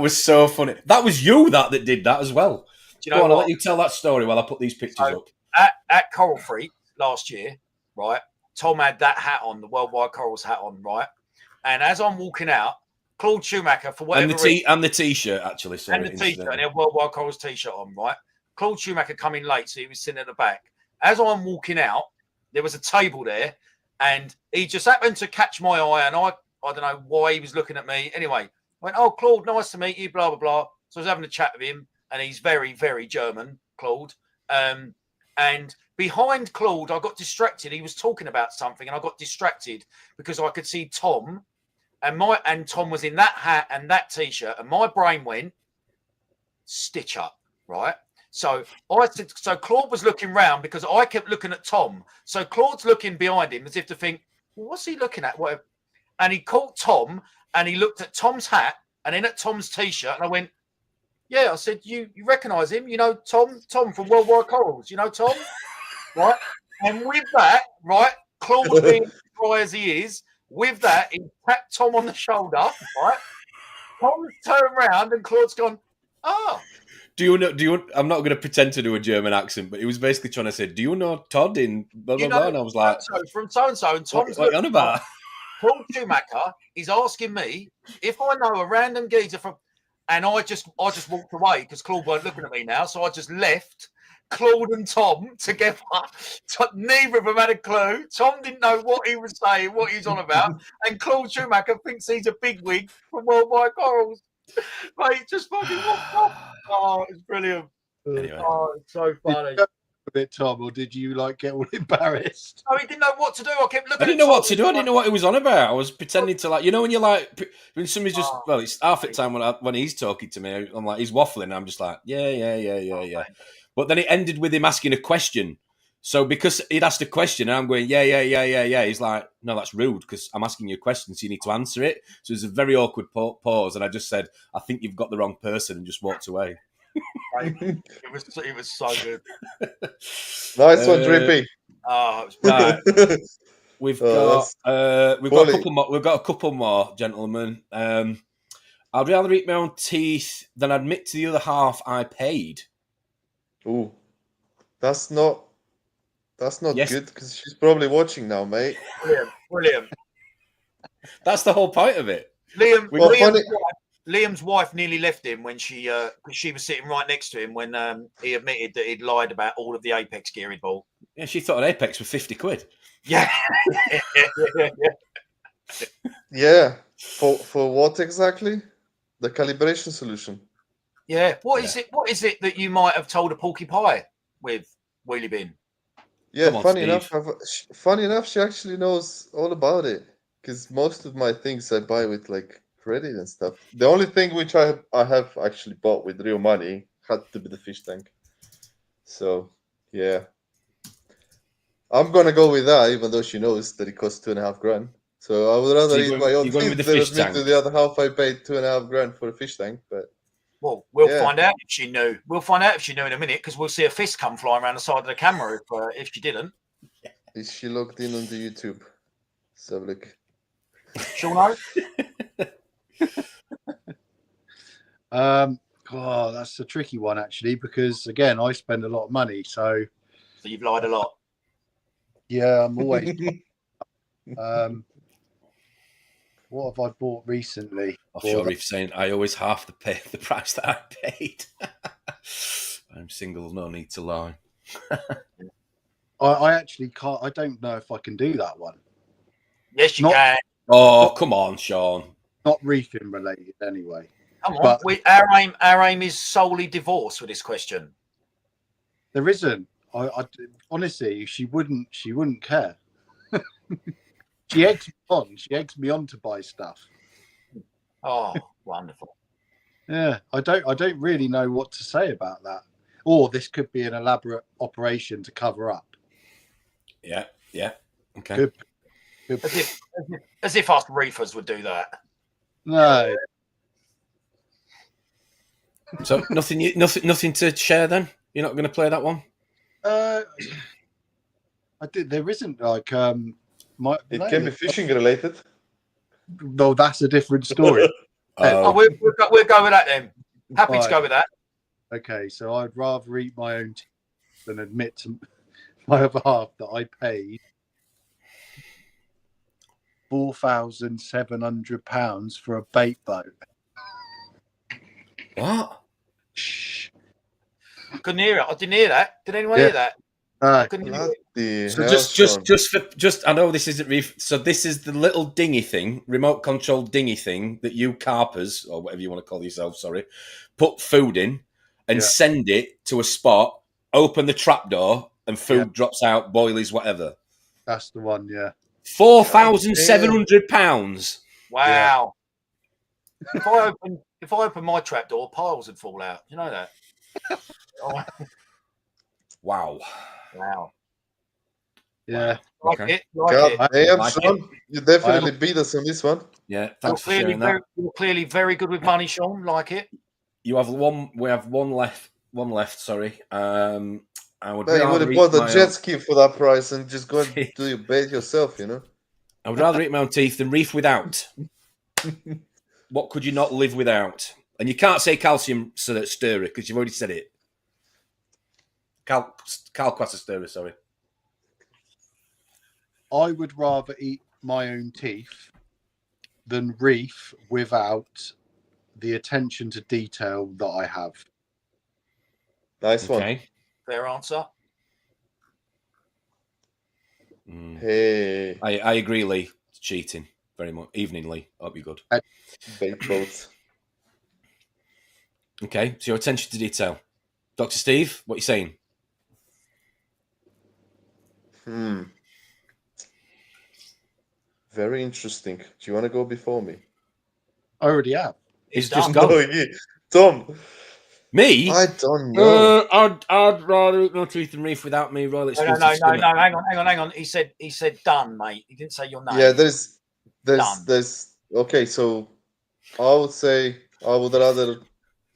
was you that did that as well. Do you know what? I'll let you tell that story while I put these pictures up. At Coral Freak last year, right? Tom had that hat on, the Worldwide Corals hat on, right? And as I'm walking out, Claude Schumacher, for whatever reason... And the T-shirt, actually. Sorry, and the T-shirt, and he had Worldwide Corals T-shirt on, right? Claude Schumacher come in late, so he was sitting at the back. As I'm walking out, there was a table there, and he just happened to catch my eye, and I don't know why he was looking at me. Anyway, went, "Oh, Claude, nice to meet you, blah, blah, blah." So I was having a chat with him, and he's very, very German, Claude. And behind Claude, I got distracted. He was talking about something, and I got distracted because I could see Tom, and Tom was in that hat and that t-shirt, and my brain went stitch up, right? So Claude was looking round because I kept looking at Tom. So Claude's looking behind him as if to think, well, what's he looking at? Whatever. And he caught Tom, and he looked at Tom's hat and then at Tom's t-shirt, and I went, yeah. I said, you recognise him? You know Tom from Worldwide Corals. You know Tom, right? And with that, right, Claude being dry as he is, with that, he tapped Tom on the shoulder, right? Tom's turned around and Claude's gone, oh. Do you know? I'm not going to pretend to do a German accent, but he was basically trying to say, "Do you know Todd in blah blah blah?" And I was like, "From so and so." And Tom's what on about? Paul Schumacher is asking me if I know a random geezer from, and I just walked away because Claude weren't looking at me now, so I just left Claude and Tom together. Neither of them had a clue. Tom didn't know what he was saying, what he was on about, and Claude Schumacher thinks he's a bigwig from Worldwide Corals. Mate, just fucking walked off. Oh, it's brilliant. Anyway. Oh, it's so funny. A bit, Tom, or did you get all embarrassed? Oh, he didn't know what to do. I kept looking. I didn't know what to do. I didn't know what he was on about. I was pretending to when you're when somebody's just it's half at time when he's talking to me. I'm like, he's waffling. And I'm just like, yeah. But then it ended with him asking a question. So because he'd asked a question, and I'm going, yeah. He's like, no, that's rude because I'm asking you a question, so you need to answer it. So there's a very awkward pause, and I just said, I think you've got the wrong person, and just walked away. It was so good. Nice one, Drippy. Oh, it was right. We've got a couple more. We've got a couple more, gentlemen. I'd rather eat my own teeth than admit to the other half I paid. Ooh, that's not good because she's probably watching now, mate. Brilliant. That's the whole point of it. Liam's wife nearly left him when she was sitting right next to him when he admitted that he'd lied about all of the Apex gear he'd bought. Yeah, she thought an Apex was 50 quid. Yeah. Yeah. For what exactly? The calibration solution. Yeah. What is it that you might have told a Porky Pie with Wheelie Bin? Yeah, funny enough, she actually knows all about it because most of my things I buy with credit and stuff. The only thing which I have actually bought with real money had to be the fish tank. So yeah, I'm gonna go with that, even though she knows that it costs $2,500. So I would rather eat my own teeth than admit to the other half I paid $2,500 for a fish tank. But well, we'll find out if she knew. We'll find out if she knew in a minute because we'll see a fist come flying around the side of the camera if she didn't. Is she logged in on the YouTube? Let's have a look. Shaun? That's a tricky one actually because again I spend a lot of money, so you've lied a lot. Yeah, I'm always. What have I bought recently? Offshore Reef saying I always half the price that I paid. I'm single, no need to lie. I actually can't. I don't know if I can do that one. Yes, you can. Oh, come on, Shaun. Not reefing related, anyway. Come on. Our aim is solely divorce with this question. There isn't. I honestly, she wouldn't care. She eggs me on. She eggs me on to buy stuff. Oh, wonderful. Yeah, I don't really know what to say about that. Or this could be an elaborate operation to cover up. Yeah. Okay. Good. As if us reefers would do that. No. So nothing to share then? You're not going to play that one? I did. There isn't it can be fishing related. No, that's a different story. We'll go with that then. Happy to go with that. Okay, so I'd rather eat my own teeth than admit to my other half that I paid £4,700 for a bait boat. What? Shh. Couldn't hear it. I didn't hear that. Did anyone hear that? I couldn't hear it. So just I know this isn't reef. So this is the little dinghy thing, remote control dinghy thing that you carpers or whatever you want to call yourself, put food in and send it to a spot, open the trapdoor, and food drops out, boilies, whatever. That's the one, yeah. £4,700. Wow. Yeah. If I open my trapdoor, piles would fall out. You know that? Oh. Wow. Yeah. Like Okay. it. Like God it. damn, Like Sean. You definitely beat us on this one. Yeah, thanks for sharing that. You're clearly very good with money, Sean. Like it. You have one. We have one left. One left. Sorry. I would Man, you would rather have eat bought a my jet own. ski for that price and just go and do your bait yourself, you know? I would rather eat my own teeth than reef without. What could you not live without? And you can't say calcium stirrer because you've already said it. Calquata stirrer, sorry. I would rather eat my own teeth than reef without the attention to detail that I have. Nice one. Okay. Fair answer. Hey. I agree, Lee. It's cheating very much. Evening, Lee. Hope you're good. Bait boats. Okay, so your attention to detail. Dr. Steve, what are you saying? Very interesting. Do you want to go before me? I already have. He's done. just gone. No, you. Tom. Me? I don't know. I'd rather eat my teeth than reef without me royal No. exclusive stomach. Hang on. He said done, mate. He didn't say your name. Yeah, there's okay, so I would say I would rather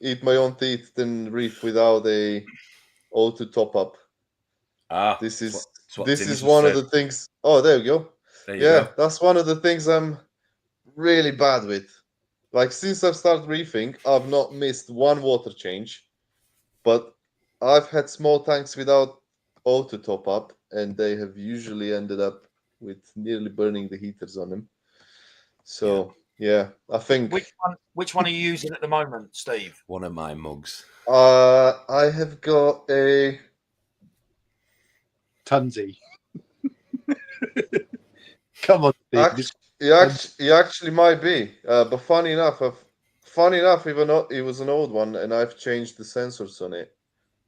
eat my own teeth than reef without a O2 top up. This is one of the things. Oh, there you go. There you go. That's one of the things I'm really bad with. Like, since I've started reefing, I've not missed one water change, but I've had small tanks without O2 top up, and they have usually ended up with nearly burning the heaters on them. So yeah, I think. Which one are you using at the moment, Steve? One of my mugs. I have got a Tunsy. Come on, Steve. You actually might be, but funny enough, even though it was an old one, and I've changed the sensors on it.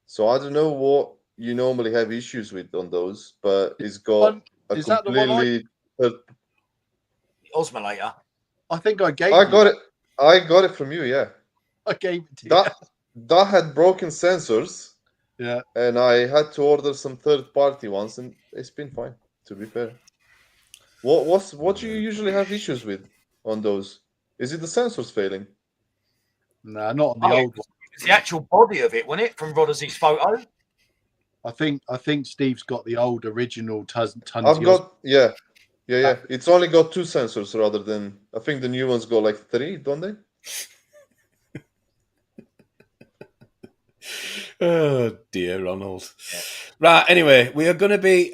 So I don't know what you normally have issues with on those, but it's got a completely. Osmolator. I think I gave. I got it from you. Yeah. I gave it to you. That had broken sensors. Yeah. And I had to order some third-party ones, and it's been fine. To be fair. What do you usually have issues with on those? Is it the sensors failing? No, not on the old one. It's the actual body of it, wasn't it, from Rodders's photo? I think Steve's got the old original Tunsy. I've got yeah. It's only got 2 sensors rather than, I think the new ones go like 3, don't they? Oh dear, Ronald. Yeah. Right. Anyway, we are going to be.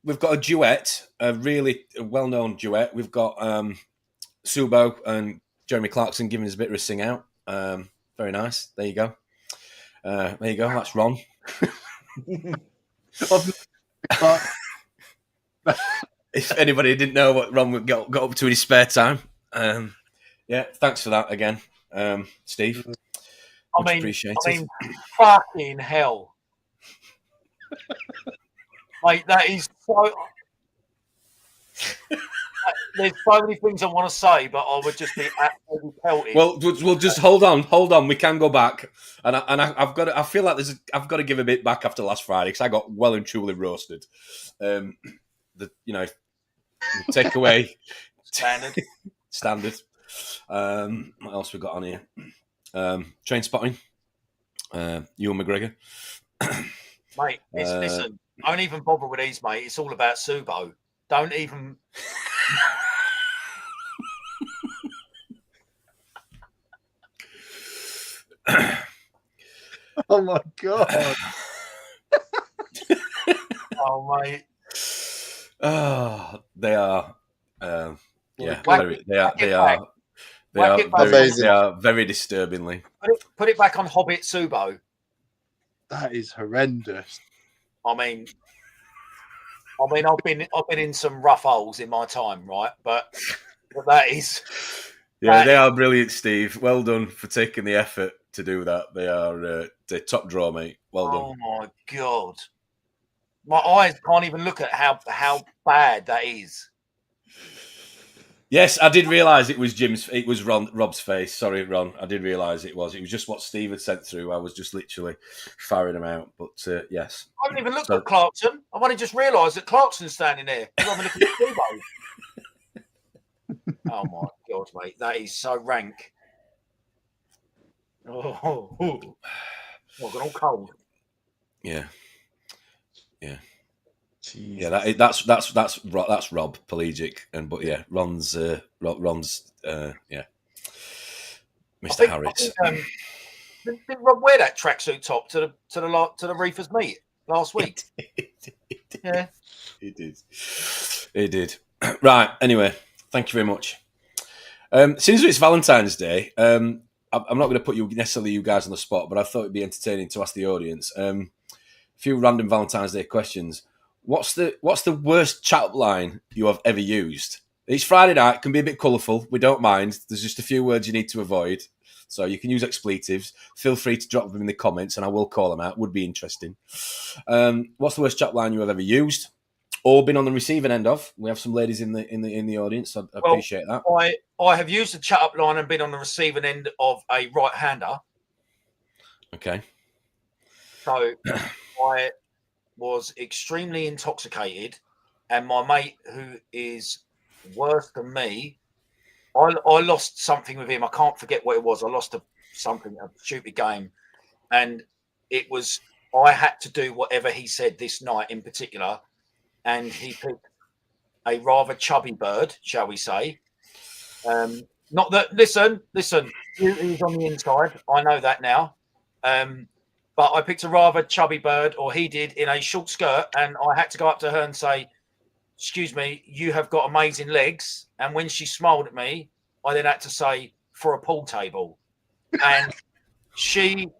We've got a duet, a really well-known duet. We've got Subo and Jeremy Clarkson giving us a bit of a sing out. Very nice. There you go. That's Ron. If anybody didn't know what Ron got up to in his spare time, thanks for that again, Steve. Appreciate it. Fucking hell. Mate, that is so. There's so many things I want to say, but I would just be absolutely pelted. Well, we'll just hold on. We can go back, and I've got. I feel like I've got to give a bit back after last Friday because I got well and truly roasted. Take away standard. What else we got on here? Train spotting. Ewan McGregor. Mate, listen, don't even bother with these, mate. It's all about Subo. Don't even. Oh my god. Oh, mate. Oh, they are. They are very disturbingly. Put it back on Hobbit Subo. That is horrendous. I mean, I've been in some rough holes in my time, right? But that is. Yeah, they are brilliant, Steve. Well done for taking the effort to do that. They are they're top draw, mate. Well done. Oh my god. My eyes can't even look at how bad that is. Yes, I did realise it was Rob's face. Sorry, Ron. I did realise it was. It was just what Steve had sent through. I was just literally firing them out. But yes. I haven't even looked at Clarkson. I've only just realised that Clarkson's standing there. I'm looking at Steve. Oh my God, mate. That is so rank. Oh, I've got all cold. Yeah. Yeah. Jeez. Yeah, that's Rob pelagic, but yeah, Ron's yeah, Mr. Harris. Did Rob wear that tracksuit top to the Reefers meet last week? Yeah, he did. Right. Anyway, thank you very much. Since it's Valentine's Day, I'm not going to put you guys on the spot, but I thought it'd be entertaining to ask the audience a few random Valentine's Day questions. What's the worst chat line you have ever used? It's Friday night, can be a bit colourful. We don't mind. There's just a few words you need to avoid. So you can use expletives. Feel free to drop them in the comments and I will call them out. Would be interesting. What's the worst chat line you have ever used or been on the receiving end of? We have some ladies in the audience. So I appreciate that. I have used the chat up line and been on the receiving end of a right-hander. Okay. So I was extremely intoxicated, and my mate, who is worse than me, I lost something with him. I can't forget what it was. I lost a stupid game, and it was I had to do whatever he said this night in particular, and he picked a rather chubby bird, shall we say? Not that. Listen. He's on the inside. I know that now. But I picked a rather chubby bird, or he did, in a short skirt, and I had to go up to her and say, "Excuse me, you have got amazing legs." And when she smiled at me, I then had to say, "For a pool table." And she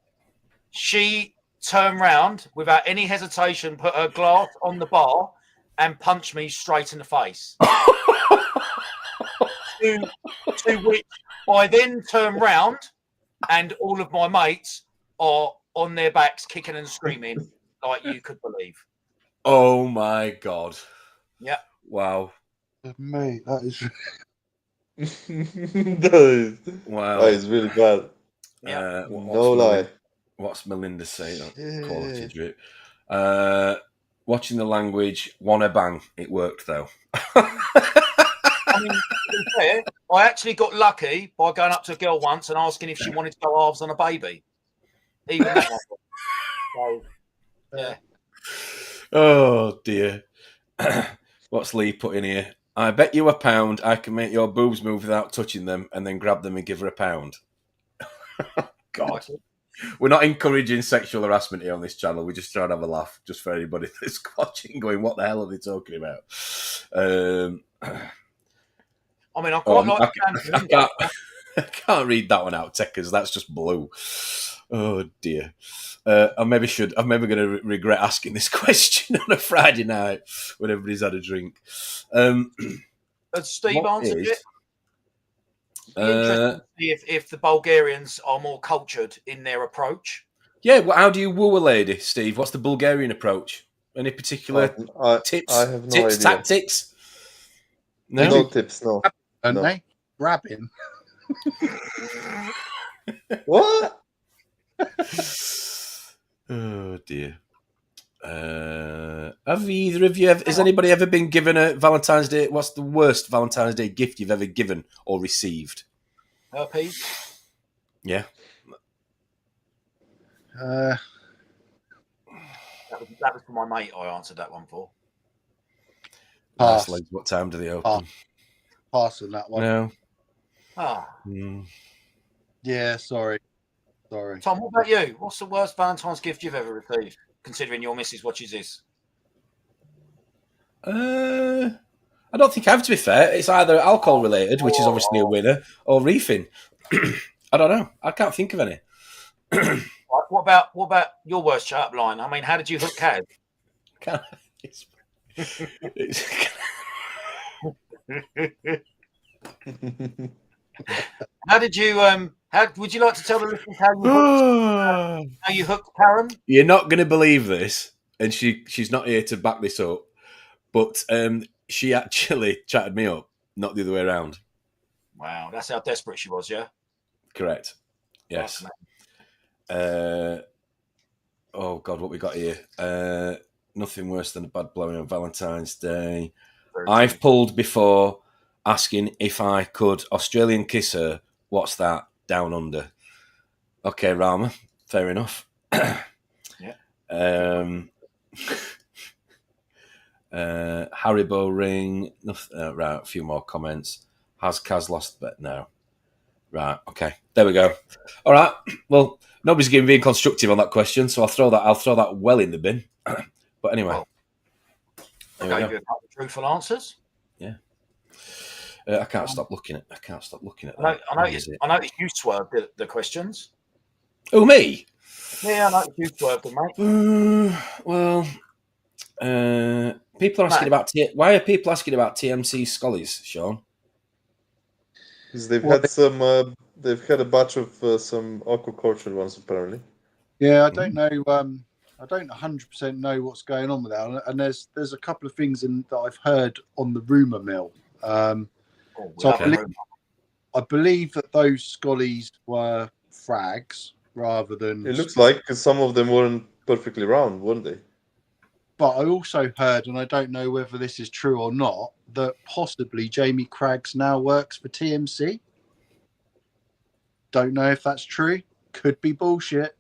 turned round without any hesitation, put her glass on the bar, and punched me straight in the face. to which I then turned round, and all of my mates are on their backs, kicking and screaming like you could believe. Oh my God! Yeah. Wow. Mate, that is. Wow. That is really bad. Yeah. No lie. What's Melinda saying? Quality drip. Watching the language, wanna bang. It worked though. I mean, to be fair, I actually got lucky by going up to a girl once and asking if she wanted to go halves on a baby. Even that one. So, yeah. Oh dear. What's Lee put in here? I bet you £1 I can make your boobs move without touching them and then grab them and give her £1. God. We're not encouraging sexual harassment here on this channel. We're just trying to have a laugh, just for anybody that's watching, going, what the hell are they talking about? I mean, I quite like I can't read that one out, Techers. That's just blue. Oh dear. I'm maybe going to regret asking this question on a Friday night when everybody's had a drink. Has Steve answered it? Be interesting to see if the Bulgarians are more cultured in their approach. Yeah, well, how do you woo a lady, Steve? What's the Bulgarian approach? Any particular tips? I have no idea. Tactics? No tips, no. Don't they? Grabbing. What? Oh dear. Have either of you has anybody ever been given a Valentine's Day? What's the worst Valentine's Day gift you've ever given or received? Herpes? Yeah. That was for my mate. I answered that one for. Pass. What time do they open? Pass on that one. No. Yeah, sorry. Tom, what about you? What's the worst Valentine's gift you've ever received, considering your missus watches this? I don't think I have, to be fair. It's either alcohol related, which is obviously a winner, or reefing. I don't know. I can't think of any. What about your worst chat line? I mean, how did you hook Kaz? How did you how would you like to tell the listeners how you hooked Karen? You're not going to believe this. and she's not here to back this up, but she actually chatted me up, not the other way around. Wow, that's how desperate she was, yeah? Correct. Yes. Oh, God, what we got here? Nothing worse than a bad blowing on Valentine's Day. I've pulled before asking if I could Australian kiss her. What's that? Down under. Okay, Rama. Fair enough. Yeah. Haribo ring. Right, a few more comments. Has Kaz lost bet? No. Right, okay. There we go. All right. Well, nobody's being constructive on that question, so I'll throw that well in the bin. But anyway. Well, I gave you a couple of truthful answers. Yeah. I can't stop looking at that. I noticed you swerved the questions. Oh, me? Yeah, I noticed you swerved them, mate. Well, people are asking about why are people asking about TMC Scullies, Sean? Because they've had a batch of some aquaculture ones apparently. Yeah, I don't know. I don't 100% know what's going on with that, and there's a couple of things that I've heard on the rumor mill. I believe that those scollies were frags rather than. It looks like, because some of them weren't perfectly round, weren't they? But I also heard, and I don't know whether this is true or not, that possibly Jamie Craggs now works for TMC. Don't know if that's true. Could be bullshit,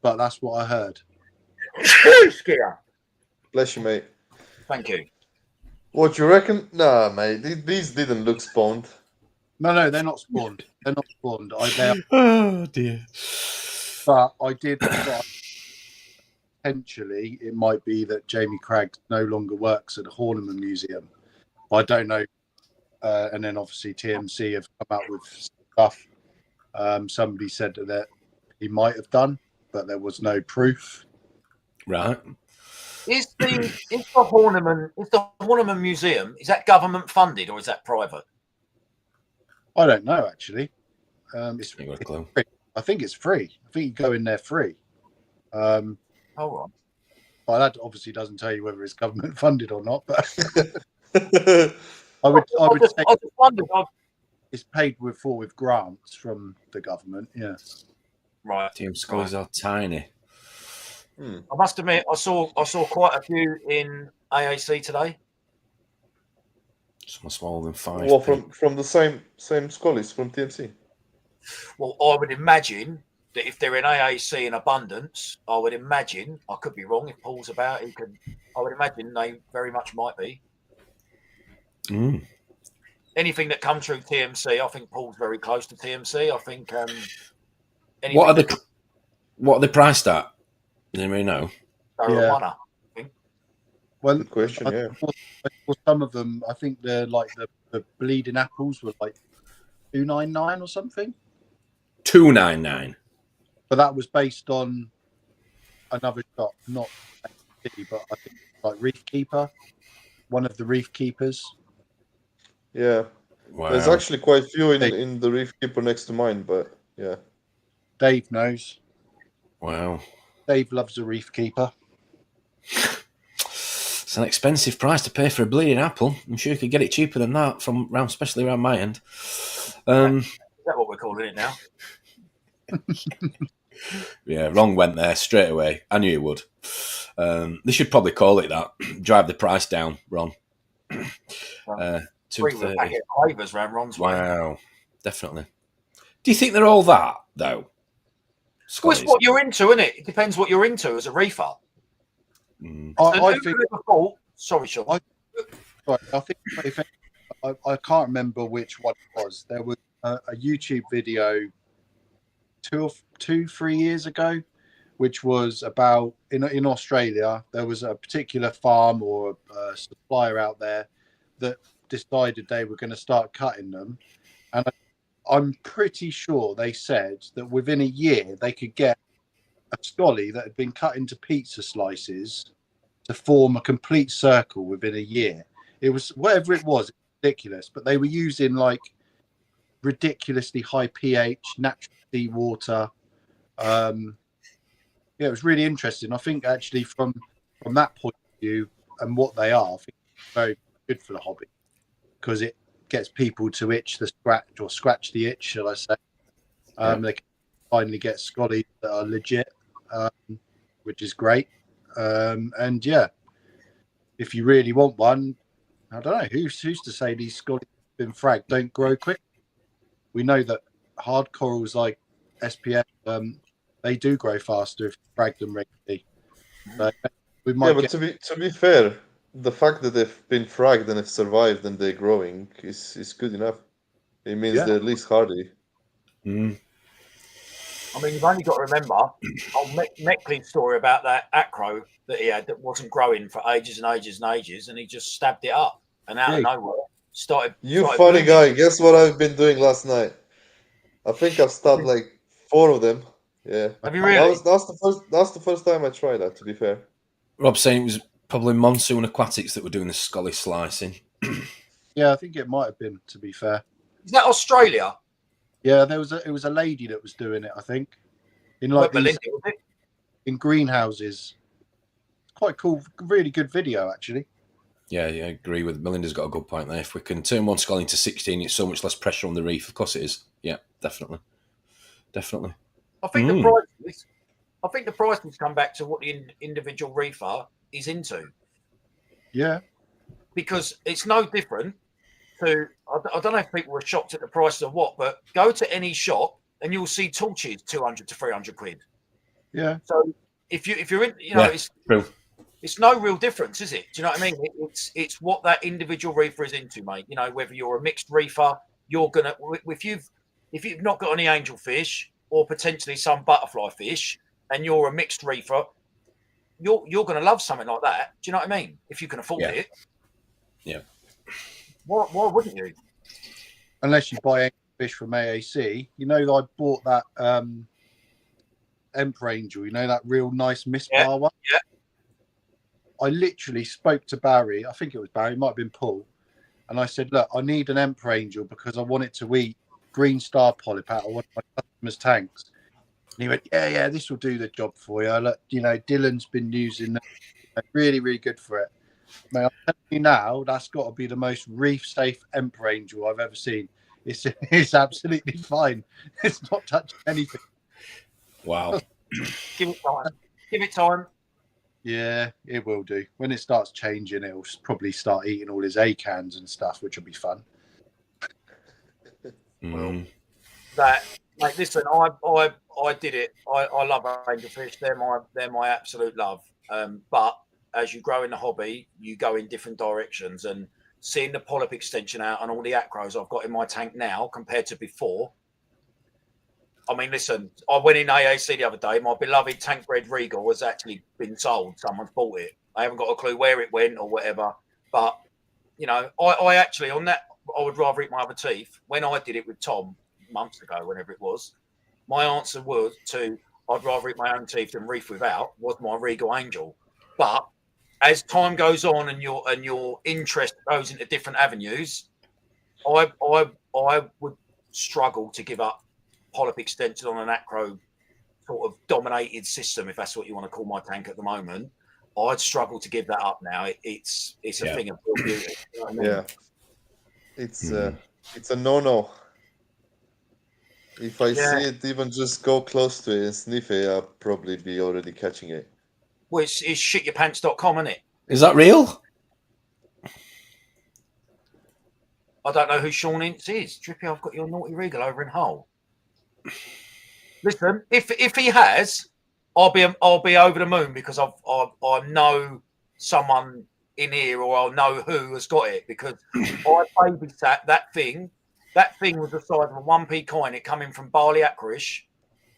but that's what I heard. Bless you, mate. Thank you. What you reckon? Nah, mate. These didn't look spawned. No, they're not spawned. They're not spawned. Oh dear. But I did. Potentially, it might be that Jamie Craggs no longer works at the Horniman Museum. I don't know. And then obviously TMC have come out with stuff. Somebody said that he might have done, but there was no proof. Right. Is the Horniman Museum, is that government funded or is that private? I don't know actually. It's free. I think it's free. I think you go in there free. All right. Well, that obviously doesn't tell you whether it's government funded or not, but I would say I just wondered. It's paid with grants from the government. Yeah. Right. Team scores are tiny. I must admit, I saw quite a few in AAC today. Some smaller than 5. Well, from the same scholars from TMC. Well, I would imagine that if they're in AAC in abundance, I would imagine, I could be wrong if Paul's about, I would imagine they very much might be. Anything that comes through TMC, I think Paul's very close to TMC. I think. What are they priced at? Does anybody know? Marijuana. Yeah. Well, good question. Yeah. For some of them, I think they're like the bleeding apples were like $299 or something. $299. But that was based on another shop, not City, but I think like Reef Keeper, one of the Reef Keepers. Yeah. Wow. There's actually quite a few in the Reef Keeper next to mine, but yeah. Dave knows. Wow. Dave loves a Reef Keeper. It's an expensive price to pay for a bleeding apple. I'm sure you could get it cheaper than that especially around my end. Is that what we're calling it now? Yeah, wrong went there straight away. I knew you would. They should probably call it that. Drive the price down, Ron. $230. Flavors around Ron's way. Wow, definitely. Do you think they're all that though? Well, it's what you're into, isn't it? It depends what you're into as a reefer. I think. Sorry, Sean. I think I can't remember which one it was. There was a YouTube video 3 years ago, which was about in Australia. There was a particular farm or a supplier out there that decided they were going to start cutting them, and I'm pretty sure they said that within a year they could get a scolly that had been cut into pizza slices to form a complete circle within a year. It was whatever it was, ridiculous, but they were using like ridiculously high pH, natural seawater. Yeah, it was really interesting. I think actually from from that point of view and what they are, I think it's very good for the hobby because it gets people to itch the scratch or scratch the itch, shall I say. They can finally get Scotties that are legit, which is great. And yeah, if you really want one, I don't know who's to say these Scotties been fragged don't grow quick. We know that hard corals like SPF, they do grow faster if you frag them regularly. So we might but to be fair, the fact that they've been fragged and have survived and they're growing is good enough. It means they're at least hardy. Mm. I mean, you've only got to remember old Meckley's story about that acro that he had that wasn't growing for ages and ages and ages, and he just stabbed it up, and out of nowhere started. You funny blooming. guy. Guess what I've been doing last night? I think I've stabbed like 4 of them. Yeah. Have you really? That's the first time I tried that. To be fair. Rob's saying it was probably Monsoon Aquatics that were doing the scully slicing. Yeah, I think it might have been. To be fair. Is that Australia? Yeah, it was a lady that was doing it. I think in like Melinda, was it? In greenhouses. Quite cool, really good video actually. Yeah, I agree with Melinda's got a good point there. If we can turn one scully into 16, it's so much less pressure on the reef. Of course it is. Yeah, definitely. I think the prices come back to what the individual reefer is into. Yeah. Because it's no different to, I don't know if people were shocked at the price or what, but go to any shop and you'll see torches 200 to 300 quid. Yeah. So if you're in, it's no real difference, is it? Do you know what I mean? It's what that individual reefer is into, mate. You know, whether you're a mixed reefer, you're gonna if you've not got any angelfish or potentially some butterfly fish, and you're a mixed reefer, you're gonna love something like that. Do you know what I mean? If you can afford it. Yeah. Why wouldn't you? Unless you buy fish from AAC, you know, I bought that Emperor Angel. You know, that real nice mist bar one. Yeah. I literally spoke to Barry. I think it was Barry, it might have been Paul. And I said, look, I need an Emperor Angel because I want it to eat green star polyp out of one of my customers' tanks. And he went, yeah, this will do the job for you. Look, you know, Dylan's been using it. Really, really good for it. Mate, I'm telling you now, that's got to be the most reef-safe Emperor Angel I've ever seen. It's absolutely fine. It's not touching anything. Wow. Give it time. Yeah, it will do. When it starts changing, it'll probably start eating all his acans and stuff, which will be fun. Well, mate, listen, I did it. I love angelfish. They're my absolute love. But as you grow in the hobby, you go in different directions. And seeing the polyp extension out and all the acros I've got in my tank now compared to before. I mean, listen, I went in AAC the other day. My beloved tank bred Regal has actually been sold. Someone's bought it. I haven't got a clue where it went or whatever. But, you know, I actually, on that, I would rather eat my other teeth. When I did it with Tom months ago, whenever it was, my answer was to I'd rather eat my own teeth than reef without was my Regal Angel. But as time goes on and your interest goes into different avenues, I would struggle to give up polyp extension on an acro sort of dominated system, if that's what you want to call my tank at the moment. I'd struggle to give that up now. It's a thing of real beauty. You know what I mean? Yeah, it's a no. If I see it even just go close to it and sniff it, I'll probably be already catching it. Well, it's shityourpants.com, isn't it? Is that real? I don't know who Shaun is. Drippy, I've got your naughty Regal over in Hull. Listen, if he has, I'll be over the moon because I know someone in here, or I'll know who has got it because I babysat that thing. That thing was the size of a 1p coin. It coming from Bali Aquarish,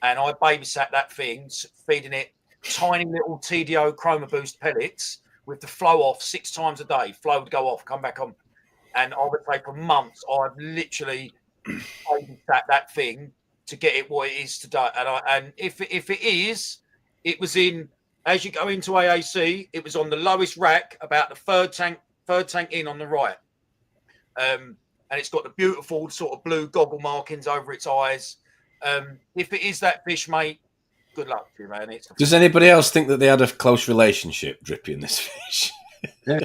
and I babysat that thing, feeding it tiny little TDO Chroma Boost pellets with the flow off 6 times a day. Flow would go off, come back on, and I would say for months I've literally babysat that thing to get it what it is today. And if it is, it was in, as you go into AAC, it was on the lowest rack, about the third tank in on the right. And it's got the beautiful sort of blue goggle markings over its eyes. If it is that fish, mate, good luck to you, man. Does anybody else think that they had a close relationship, Drippy and this fish? Yeah.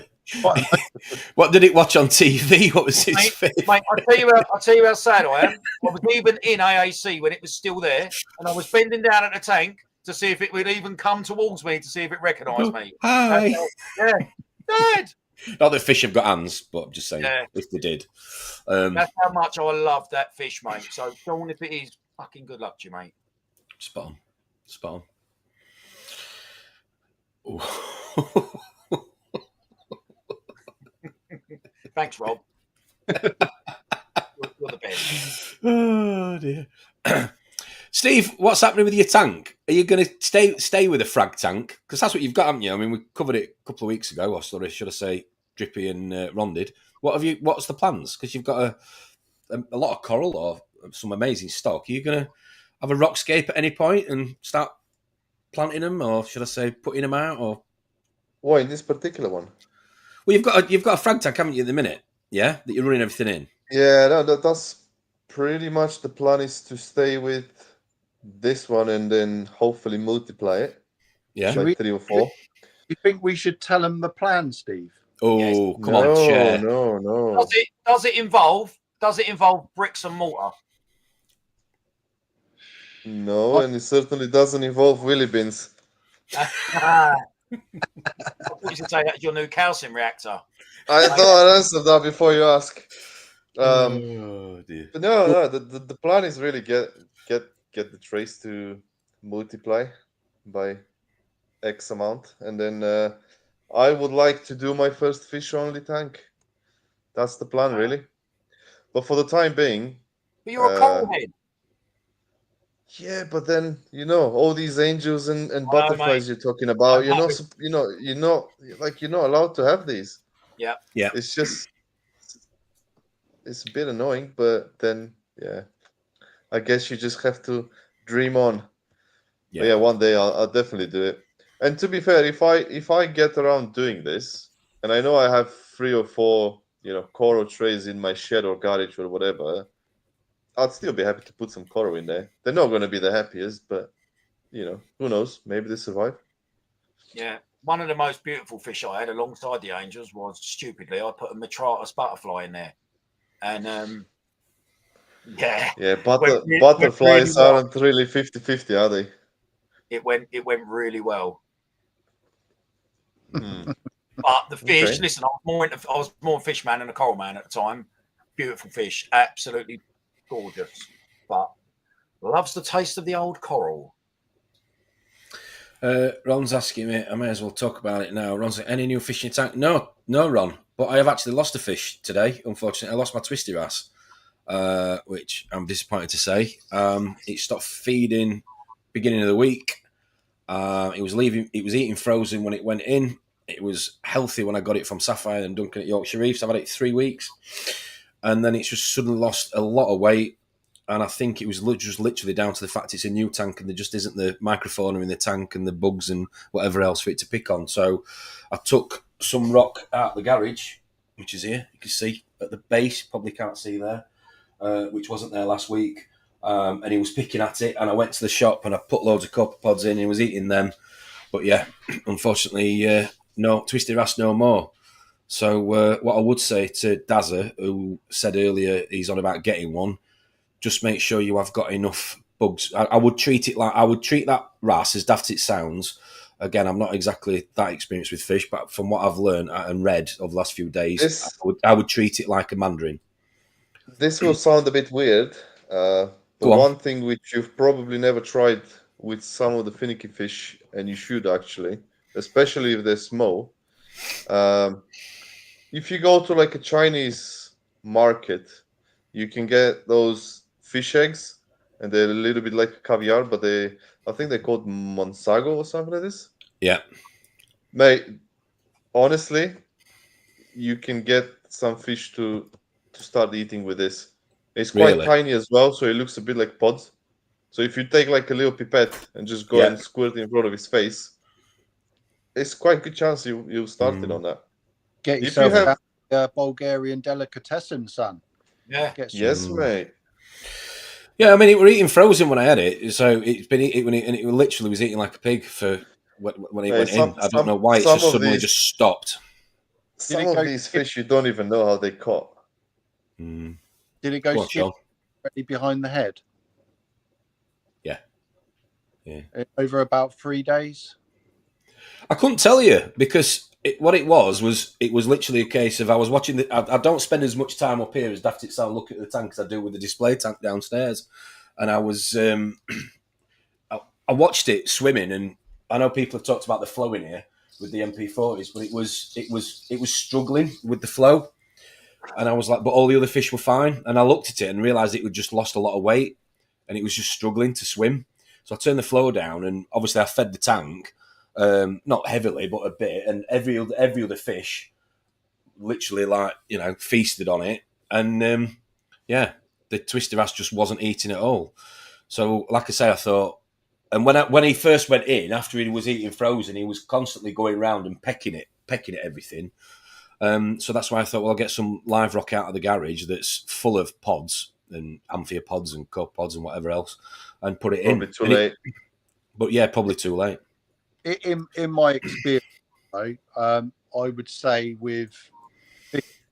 What did it watch on TV? What was its favourite? Mate, I'll tell you how sad I am. I was even in AAC when it was still there, and I was bending down at the tank to see if it would even come towards me to see if it recognised me. Hi. Yeah, Dad. Not that fish have got hands, but I'm just saying if they did. That's how much I love that fish, mate. So, Sean, if it is, fucking good luck to you, mate. Spot on. Thanks, Rob. You're the best. Oh dear. Steve, what's happening with your tank? Are you going to stay with a frag tank? Because that's what you've got, haven't you? I mean, we covered it a couple of weeks ago, or sorry, should I say, Drippy and Ron did. What's the plans? Because you've got a lot of coral or some amazing stock. Are you going to have a rockscape at any point and start planting them, or should I say, putting them out? Or Why in this particular one? well, you've got a frag tank, haven't you, at the minute? Yeah, that you're running everything in. Yeah, no, that's pretty much the plan, is to stay with this one and then hopefully multiply it. Yeah, like 3 or 4. You think we should tell them the plan, Steve? Oh, Yes. come on, share. No. Does it involve bricks and mortar? No, and it certainly doesn't involve willy bins. I thought you should say that's your new calcium reactor. I thought I'd answer that before you ask. Oh dear. But no, the plan is really get the trace to multiply by X amount, and then I would like to do my first fish only tank. That's the plan, really. But for the time being, But you're a coral head. yeah. But then all these angels and butterflies you're talking about. You're not allowed to have these. Yeah. It's just it's a bit annoying, but then I guess you just have to dream on. Yeah. But yeah, one day I'll definitely do it. And to be fair, if I get around doing this, and I know I have 3 or 4, coral trays in my shed or garage or whatever, I'd still be happy to put some coral in there. They're not going to be the happiest, but who knows? Maybe they survive. Yeah. One of the most beautiful fish I had alongside the angels was, stupidly, I put a Metratus butterfly in there. And Yeah, butterflies aren't really 50-50, are they? It went really well. Hmm. But the fish, Okay. listen, I was more a fish man than a coral man at the time. Beautiful fish, absolutely gorgeous. But loves the taste of the old coral. Ron's asking me, I may as well talk about it now. Ron's like, any new fish in your tank? No, Ron. But I have actually lost a fish today, unfortunately. I lost my twisty wrasse, which I'm disappointed to say. It stopped feeding beginning of the week. It was eating frozen when it went in. It was healthy when I got it from Sapphire and Duncan at Yorkshire Reefs. I've had it 3 weeks. And then it's just suddenly lost a lot of weight. And I think it was just literally down to the fact it's a new tank and there just isn't the microfauna in the tank and the bugs and whatever else for it to pick on. So I took some rock out of the garage, which is here. You can see at the base, probably can't see there, which wasn't there last week. And he was picking at it. And I went to the shop and I put loads of copepods in and he was eating them. But yeah, unfortunately, no twisted wrasse no more. So what I would say to Dazza, who said earlier he's on about getting one, just make sure you have got enough bugs. I would treat that wrasse, as daft as it sounds. Again, I'm not exactly that experienced with fish, but from what I've learned and read over the last few days, I would treat it like a mandarin. This will sound a bit weird, but one thing which you've probably never tried with some of the finicky fish, and you should actually, especially if they're small. If you go to like a Chinese market, you can get those fish eggs, and they're a little bit like caviar, but I think they're called monsago or something like this. Yeah. Mate, honestly, you can get some fish to start eating with this. It's quite tiny as well, so it looks a bit like pods. So if you take like a little pipette and just go and squirt it in front of his face, it's quite a good chance you'll start it on that. Get yourself a Bulgarian delicatessen, son. Yeah. Yes, mate. Yeah, I mean, it were eating frozen when I had it, so it's been eating and it literally was eating like a pig for when it went in. I don't know why it's just suddenly just stopped. Some of these fish you don't even know how they caught. Mm. Did it go directly behind the head? Yeah. Yeah. Over about 3 days? I couldn't tell you because what it was literally a case of I was watching. I don't spend as much time up here as daft it sound looking at the tank as I do with the display tank downstairs, and I was I watched it swimming, and I know people have talked about the flow in here with the MP40s, but it was struggling with the flow, and I was like, but all the other fish were fine, and I looked at it and realised it had just lost a lot of weight, and it was just struggling to swim. So I turned the flow down, and obviously I fed the tank. Not heavily, but a bit, and every other fish, literally feasted on it, and the twister bass just wasn't eating at all. So, like I say, I thought, and when he first went in, after he was eating frozen, he was constantly going around and pecking at everything. So that's why I thought, well, I'll get some live rock out of the garage that's full of pods and amphipods and copepods and whatever else, and put it probably in. Too late. But yeah, probably too late. In my experience, though, I would say with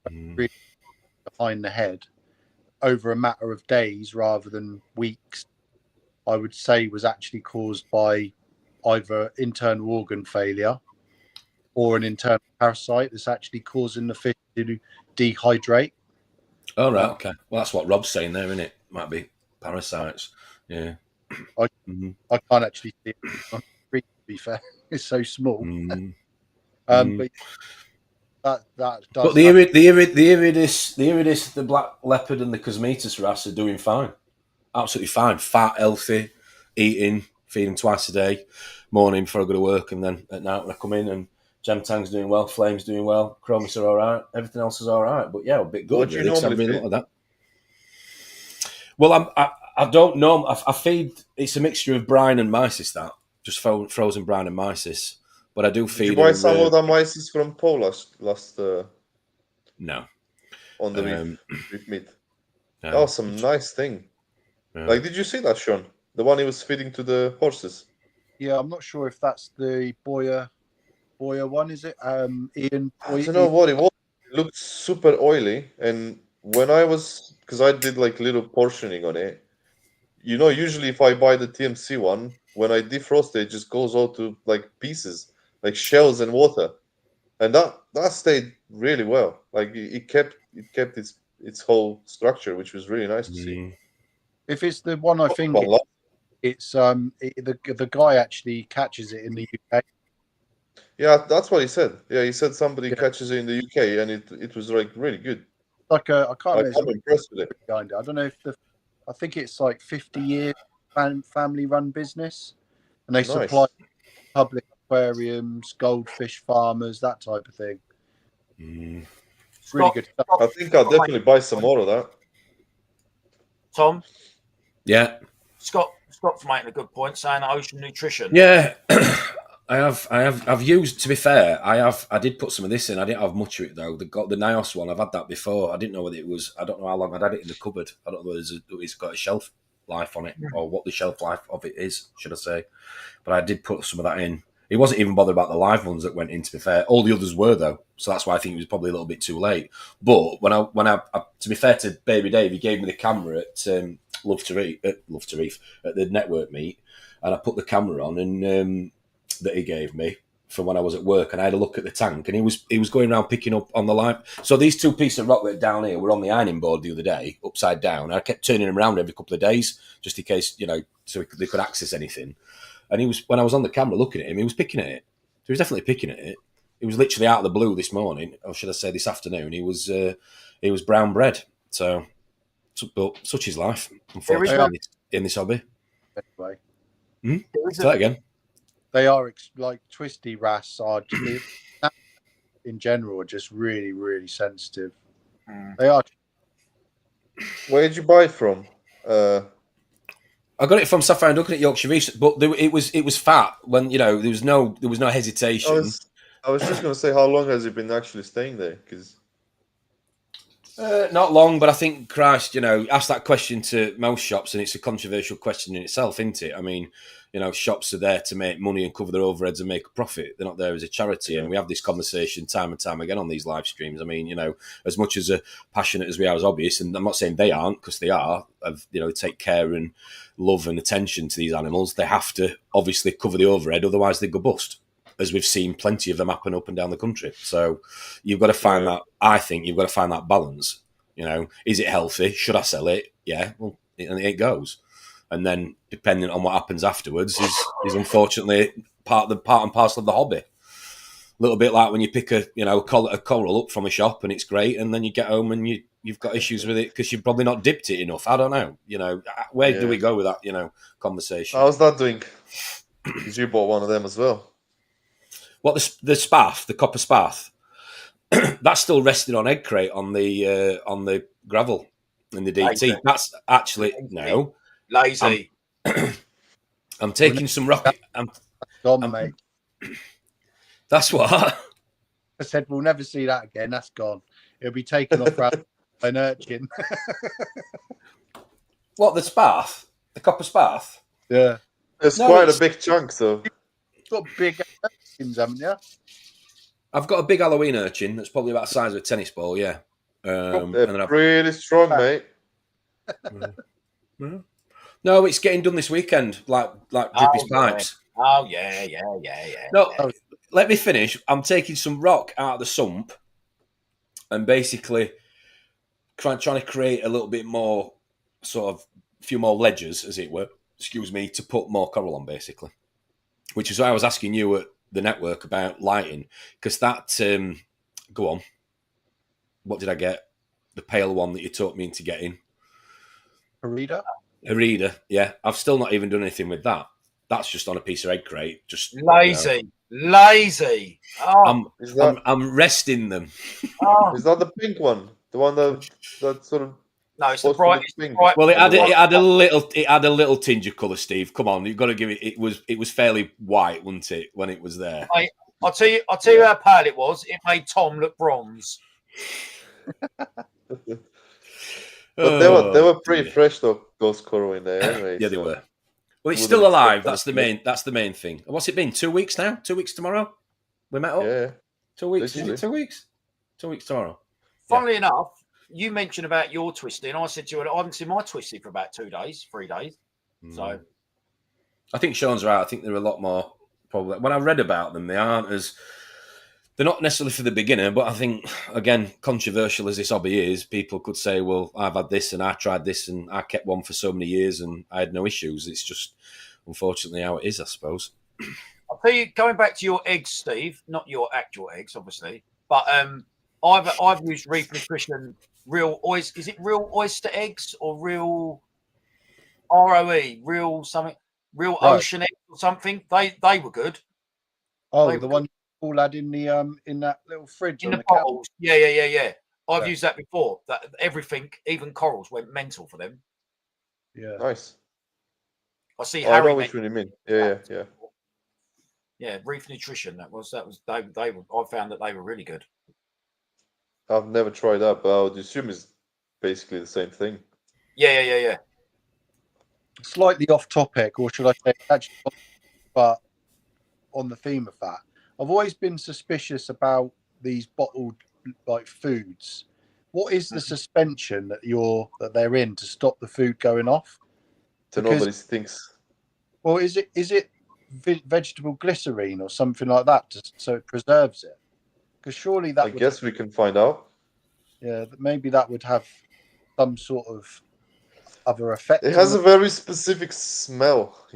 behind the head, over a matter of days rather than weeks, I would say was actually caused by either internal organ failure or an internal parasite that's actually causing the fish to dehydrate. Oh, right, okay. Well, that's what Rob's saying there, isn't it? Might be parasites. Yeah. I can't actually see it. To be fair, it's so small. But that does. But the iridis, the black leopard, and the cosmetus wrasse are doing fine, absolutely fine. Fat, healthy, eating, feeding twice a day, morning before I go to work, and then at night when I come in. And Gem Tang's doing well, Flame's doing well, Chromis are all right, everything else is all right. But yeah, a bit good. What do you normally feed? Like that. Well, I don't know. I feed. It's a mixture of brine and mysis. That just frozen brine and mysis. But I do feed. Did you buy some of the mysis from Paul last? No. On the reef meat. No. That was some nice thing. Yeah. Like, did you see that, Sean? The one he was feeding to the horses. Yeah, I'm not sure if that's the Boyer one. Is it? Ian. I don't know what it was. It looked super oily, and when because I did like little portioning on it. You know, usually if I buy the TMC one, when I defrost it, it just goes all to like pieces, like shells and water, and that stayed really well. Like it kept its whole structure, which was really nice to see. If it's the one I think it's the guy actually catches it in the UK. Yeah, that's what he said. Yeah, he said somebody catches it in the UK, and it was like really good. Like I can't remember. I'm impressed with it. Behind it. I don't know if I think it's like 50-year family-run business, and they supply public aquariums, goldfish farmers, that type of thing. It's really good stuff. I think I'll definitely buy some more of that. Tom? Yeah. Scott's making a good point, saying ocean nutrition. Yeah. I've used, to be fair, I did put some of this in. I didn't have much of it though. The Nios one, I've had that before. I didn't know whether it was, I don't know how long I'd had it in the cupboard. I don't know whether it's got a shelf life on it or what the shelf life of it is, should I say. But I did put some of that in. He wasn't even bothered about the live ones that went in, to be fair. All the others were though. So that's why I think it was probably a little bit too late. But when I to be fair to Baby Dave, he gave me the camera at Love to Reef at the network meet, and I put the camera on and that he gave me for when I was at work, and I had a look at the tank, and he was going around picking up on the live. So these two pieces of rock that down here were on the ironing board the other day, upside down. I kept turning them around every couple of days just in case, so they could access anything. And when I was on the camera looking at him, he was picking at it. So he was definitely picking at it. He was literally out of the blue this morning, or should I say this afternoon. He was brown bread. But such is life, unfortunately, in this hobby. Anyway. Say that again. They are like twisty wrasse are in general are just really, really sensitive. They are. Where did you buy it from? I got it from Sapphire and Duncan at Yorkshire Reef, but it was fat when there was no hesitation. I was just going to say, how long has it been actually staying there? Because Not long, but I think, Christ, ask that question to most shops, and it's a controversial question in itself, isn't it? I mean, shops are there to make money and cover their overheads and make a profit. They're not there as a charity, and we have this conversation time and time again on these live streams. I mean, as much as passionate as we are as hobbyists, and I'm not saying they aren't, because they are, take care and love and attention to these animals, they have to obviously cover the overhead, otherwise they go bust, as we've seen plenty of them happen up and down the country. So you've got to find that, I think you've got to find that balance. Is it healthy? Should I sell it? Yeah, well, and it goes. And then depending on what happens afterwards is unfortunately part and parcel of the hobby. A little bit like when you pick a coral up from a shop and it's great, and then you get home and you've got issues with it because you've probably not dipped it enough. I don't know. Where do we go with that, conversation? How's that doing? Because you bought one of them as well. What, the spath, the copper spath? That's still resting on egg crate on the gravel in the DT. Lazy. That's actually no lazy. I'm taking some rocket. Gone, mate. That's what I said. We'll never see that again. That's gone. It'll be taken off by an urchin. What, the spath, the copper spath? Yeah, it's quite a big chunk, though. You've got big urchins, haven't you? I've got a big Halloween urchin that's probably about the size of a tennis ball, yeah. They're really strong, mate. No, it's getting done this weekend, like Drippy's pipes. Oh, yeah. No, let me finish. I'm taking some rock out of the sump and basically trying to create a little bit more, sort of, a few more ledges, as it were, to put more coral on, basically. Which is why I was asking you at the network about lighting, because that go on, what did I get? The pale one that you taught me into getting, a reader, yeah. I've still not even done anything with that. That's just on a piece of egg crate, just lazy. I'm resting them. Is that the pink one, the one that sort of? No, it's the bright. Well, it had a little tinge of colour, Steve. Come on, you've got to give it. It was fairly white, wasn't it, when it was there? I'll tell you how pale it was. It made Tom look bronze. But they were pretty fresh, though, those coral in there anyway. Yeah, they were. Well, it's still alive. That's the main thing. What's it been? 2 weeks now? 2 weeks tomorrow? We met up? Yeah. 2 weeks. Is it 2 weeks? 2 weeks tomorrow. Funnily enough, you mentioned about your twisty, and I said to you, I haven't seen my twisty for about 3 days. So I think Sean's right. I think they're a lot more probably. When I read about them, they're not necessarily for the beginner, but I think, again, controversial as this hobby is, people could say, well, I've had this and I tried this and I kept one for so many years and I had no issues. It's just, unfortunately, how it is, I suppose. I'll tell you, going back to your eggs, Steve, not your actual eggs, obviously, but I've used Reef Nutrition real oyster. Is it real oyster eggs or real ROE, real something, real ocean eggs or something? They were good. Oh, the one all had in the in that little fridge in the bottles. Yeah. I've used that before. That everything, even corals, went mental for them. Yeah, nice. I see. I know which one you mean. Yeah. Yeah, Reef Nutrition. That was. They were. I found that they were really good. I've never tried that, but I would assume it's basically the same thing. Yeah. Slightly off topic, or should I say, actually, but on the theme of that, I've always been suspicious about these bottled foods. What is the suspension that they're in to stop the food going off? So nobody thinks. Well, is it vegetable glycerine or something like that, so it preserves it? Because surely that. I guess we can find out. Yeah, maybe that would have some sort of other effect. It has a very specific smell,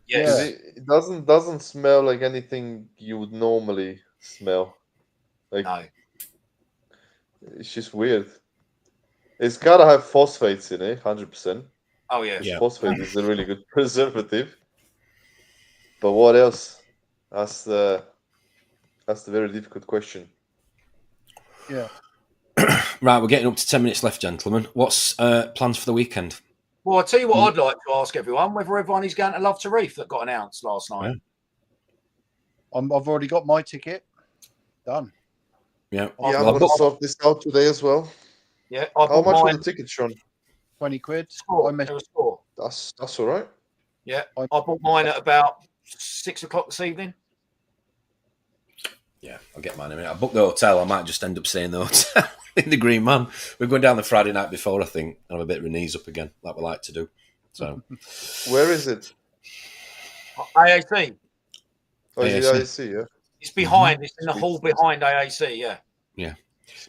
Yes. It doesn't smell like anything you would normally smell. No. It's just weird. It's gotta have phosphates in it, 100%. Oh yeah. Phosphate is a really good preservative. But what else? That's the very difficult question. Yeah. Right, we're getting up to 10 minutes left, gentlemen. What's plans for the weekend? Well, I'll tell you what I'd like to ask everyone, whether everyone is going to Love to Reef that got announced last night. Yeah. I've already got my ticket. Done. Yeah. I'm going to sort this out today as well. Yeah, How much were the tickets, Sean? 20 quid. Score. I missed. It was score. That's all right. Yeah, I bought mine at about 6 o'clock this evening. Yeah, I'll get mine in a minute. I booked the hotel. I might just end up staying in the hotel in the Green Man. We're going down the Friday night before, I think, and have a bit of a knees up again, like we like to do. So, Where is it? AAC. Oh, is it IAC? Yeah. It's behind. It's in the hall behind AAC. Yeah. Yeah.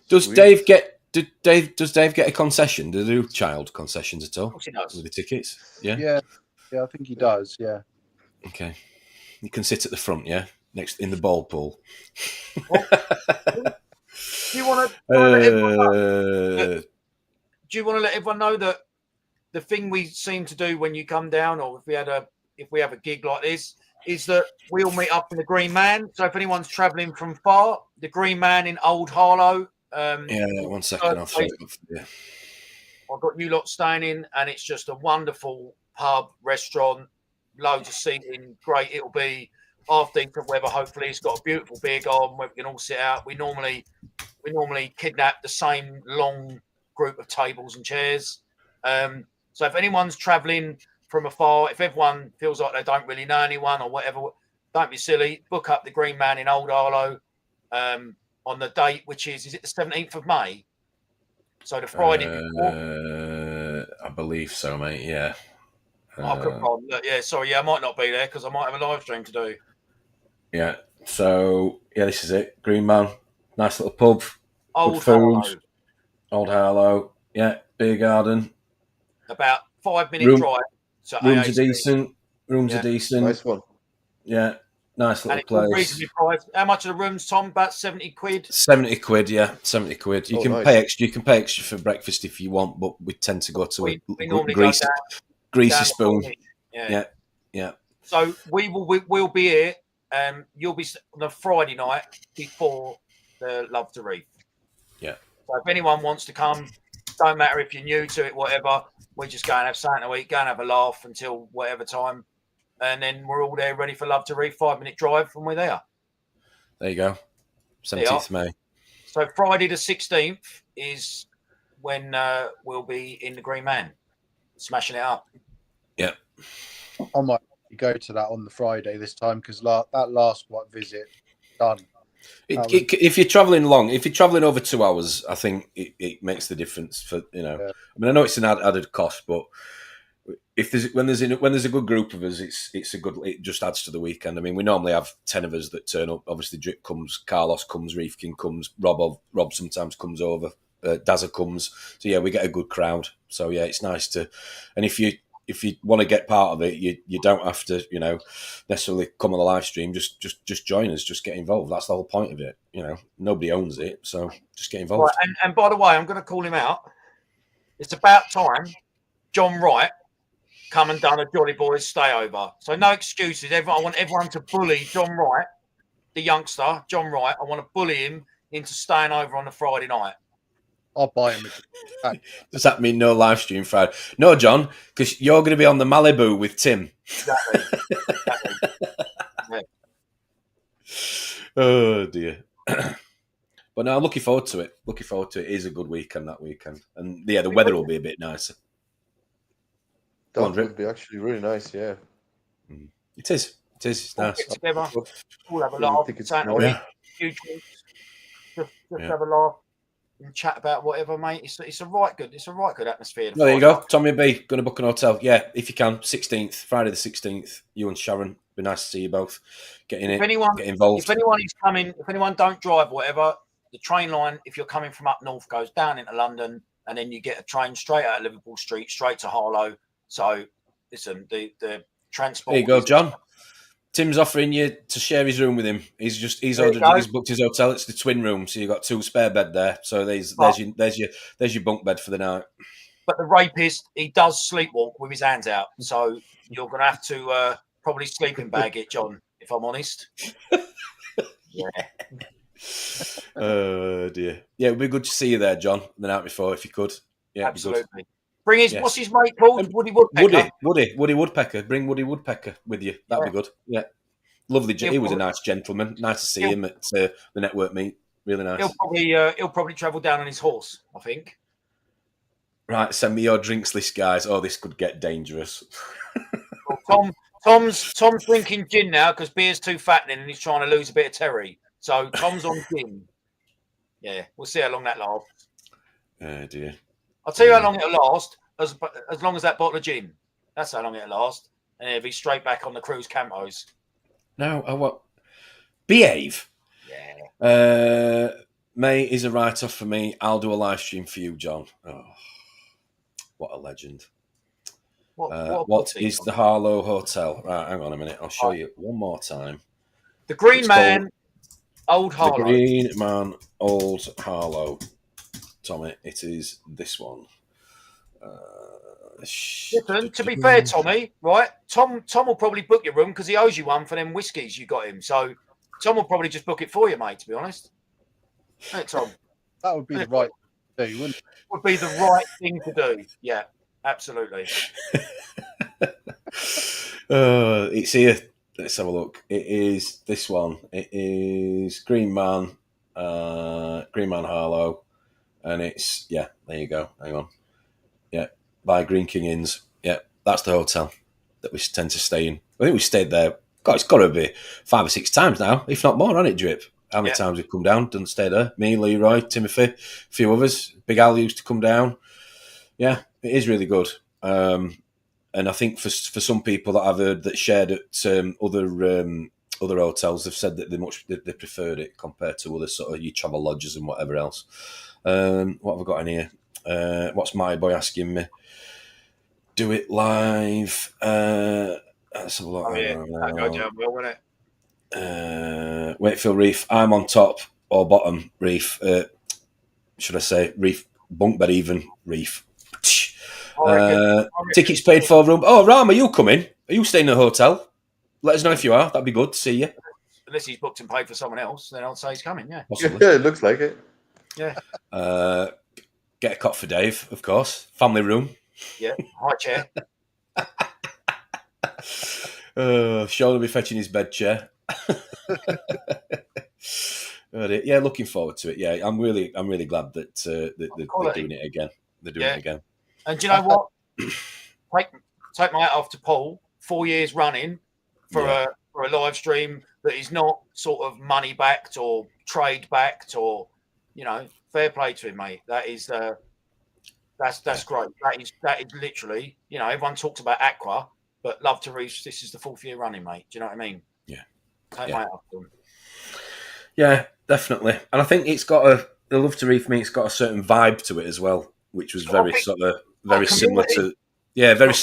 Does Dave get a concession? Do they do child concessions at all? Of course he does. With the tickets? Yeah. Yeah, I think he does. Yeah. Okay. You can sit at the front, yeah, next in the ball pool. Do you want to let everyone know? Do you want to let everyone know that the thing we seem to do when you come down, or if we have a gig like this, is that we all meet up in the Green Man. So if anyone's travelling from far, the Green Man in Old Harlow. Yeah, 1 second. I've got you lot staying in, and it's just a wonderful pub, restaurant, loads of seating, great. It'll be half decent weather. Hopefully, it's got a beautiful beer garden where we can all sit out. We normally kidnap the same long group of tables and chairs. So if anyone's travelling from afar, if everyone feels like they don't really know anyone or whatever, don't be silly. Book up the Green Man in Old Harlow on the date, which is it the 17th of May? So the Friday before? I believe so, mate. Yeah. I might not be there because I might have a live stream to do. Yeah. So this is it. Green Man, nice little pub, Old food, Harlow. Old Harlow. Yeah, beer garden. About 5-minute drive. So rooms are decent. Yeah. Are decent. Nice one. Yeah, nice little place. Reasonably priced. How much are the rooms, Tom? About 70 quid. 70 quid. Yeah, 70 quid. You can nice. pay extra. You can pay extra for breakfast if you want, but we tend to go to a greasy spoon. Yeah. So we'll be here. You'll be on a Friday night before the Love to Reef. Yeah. So if anyone wants to come, don't matter if you're new to it, whatever. We just go and have something to eat, go and have a laugh until whatever time, and then we're all there ready for Love to Reef. 5-minute drive from we're there. There you go. 17th of May. So Friday the 16th is when we'll be in the Green Man, smashing it up. Yeah. I might go to that on the Friday this time because that last visit done. If you're traveling long, if you're traveling over 2 hours, I think it makes the difference for Yeah. I mean, I know it's an added cost, but if when there's a good group of us, it just adds to the weekend. I mean, we normally have 10 of us that turn up. Obviously, Drip comes, Carlos comes, REEFING comes, Rob sometimes comes over, Dazza comes. So yeah, we get a good crowd. So yeah, it's nice to. And if you want to get part of it, you don't have to, necessarily come on the live stream. Just join us. Just get involved. That's the whole point of it. Nobody owns it, so just get involved. Right, and by the way, I'm going to call him out. It's about time John Wright come and done a Jolly Boys stay over. So no excuses. I want everyone to bully John Wright, the youngster, John Wright. I want to bully him into staying over on a Friday night. I'll buy him. Does that mean no live stream Friday? No, John, because you're going to be on the Malibu with Tim. Exactly. Yeah. Oh, dear. But no, I'm looking forward to it. It is a good weekend, that weekend. And yeah, the weather will be a bit nicer. That would be actually really nice, yeah. It is. It's nice. Get together. We'll have a laugh. Just have a laugh. And chat about whatever, mate. It's a right good atmosphere. There you go. Tommy B, going to book an hotel. Yeah, if you can. 16th, Friday the 16th. You and Sharon. Be nice to see you both. Get involved. If anyone is coming, if anyone don't drive, whatever, the train line, if you're coming from up north, goes down into London, and then you get a train straight out of Liverpool Street, straight to Harlow. So, listen, the transport. There you go, John. Tim's offering you to share his room with him. He's booked his hotel. It's the twin room, so you've got 2 spare bed there. So there's your bunk bed for the night. But the rapist, he does sleepwalk with his hands out. So you're going to have to probably sleeping bag it, John, if I'm honest. Yeah. Oh, dear. Yeah, it would be good to see you there, John, the night before, if you could. Yeah, absolutely. Bring his, what's his mate called? Woody Woodpecker. Woody Woodpecker. Bring Woody Woodpecker with you. That'd be good. Yeah. Lovely. He was a nice gentleman. Nice to see him at the network meet. Really nice. He'll probably travel down on his horse, I think. Right, send me your drinks list, guys. Oh, this could get dangerous. Well, Tom's drinking gin now because beer's too fattening and he's trying to lose a bit of terry. So Tom's on gin. Yeah, we'll see how long that lasts. Oh dear. I'll tell you how long it'll last. As long as that bottle of gin. That's how long it'll last. And it'll be straight back on the cruise campos. No, I what? Behave. Yeah. May is a write-off for me. I'll do a live stream for you, John. Oh, what a legend. What is the Harlow Hotel? Right, hang on a minute. I'll show you one more time. The Green Man, Old Harlow. The Green Man, Old Harlow. Tommy, it is this one. Listen, to be fair, Tommy, right? Tom will probably book your room because he owes you one for them whiskies you got him. So Tom will probably just book it for you, mate, to be honest. Hey, Tom. That would be the right thing to do, wouldn't it? Would be the right thing to do. Yeah, absolutely. It's here. Let's have a look. It is this one. It is Green Man Harlow. And it's, yeah, there you go. Hang on. Yeah, by Green King Inns. Yeah, that's the hotel that we tend to stay in. I think we stayed there. God, it's got to be 5 or 6 times now, if not more, hasn't it, Drip? How many times we've come down, done stay there? Me, Leroy, Timothy, a few others. Big Al used to come down. Yeah, it is really good. And I think for some people that I've heard that shared at other hotels, they've said that they preferred it compared to other sort of your travel lodges and whatever else. What have I got in here? What's my boy asking me? Do it live. Let's have a look. That'll go down well, won't it? Wakefield Reef. I'm on top or bottom Reef. Should I say Reef? Bunk bed even Reef. Tickets paid for room. Oh, Ram, are you coming? Are you staying in a hotel? Let us know if you are. That'd be good to see you. Unless he's booked and paid for someone else, then I'll say he's coming. Yeah. Yeah, it looks like it. Yeah. Get a cot for Dave, of course. Family room. Yeah. High chair. Shaun will be fetching his bed chair. Yeah, looking forward to it. Yeah, I'm really glad that they're doing it again. They're doing it again. And do you know what? take my hat off to Paul. 4 years running for a live stream that is not sort of money backed or trade backed or, you know, fair play to him, mate. That is that's great. That is literally, you know, everyone talks about Aqua, but Love to Reef, this is the 4th year running, mate. Do you know what I mean? Yeah. Take my hat off to him. Yeah, definitely. And I think the Love to Reef, me, it's got a certain vibe to it as well, which was very similar to. Yeah, very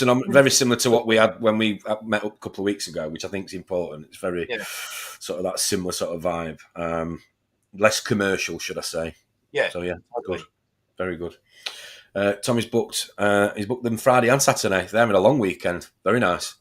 similar to what we had when we met up a couple of weeks ago, which I think is important. It's very sort of that similar sort of vibe. Less commercial, should I say. Yeah. So, yeah, good. Very good. Tommy's booked. He's booked them Friday and Saturday. They're having a long weekend. Very nice.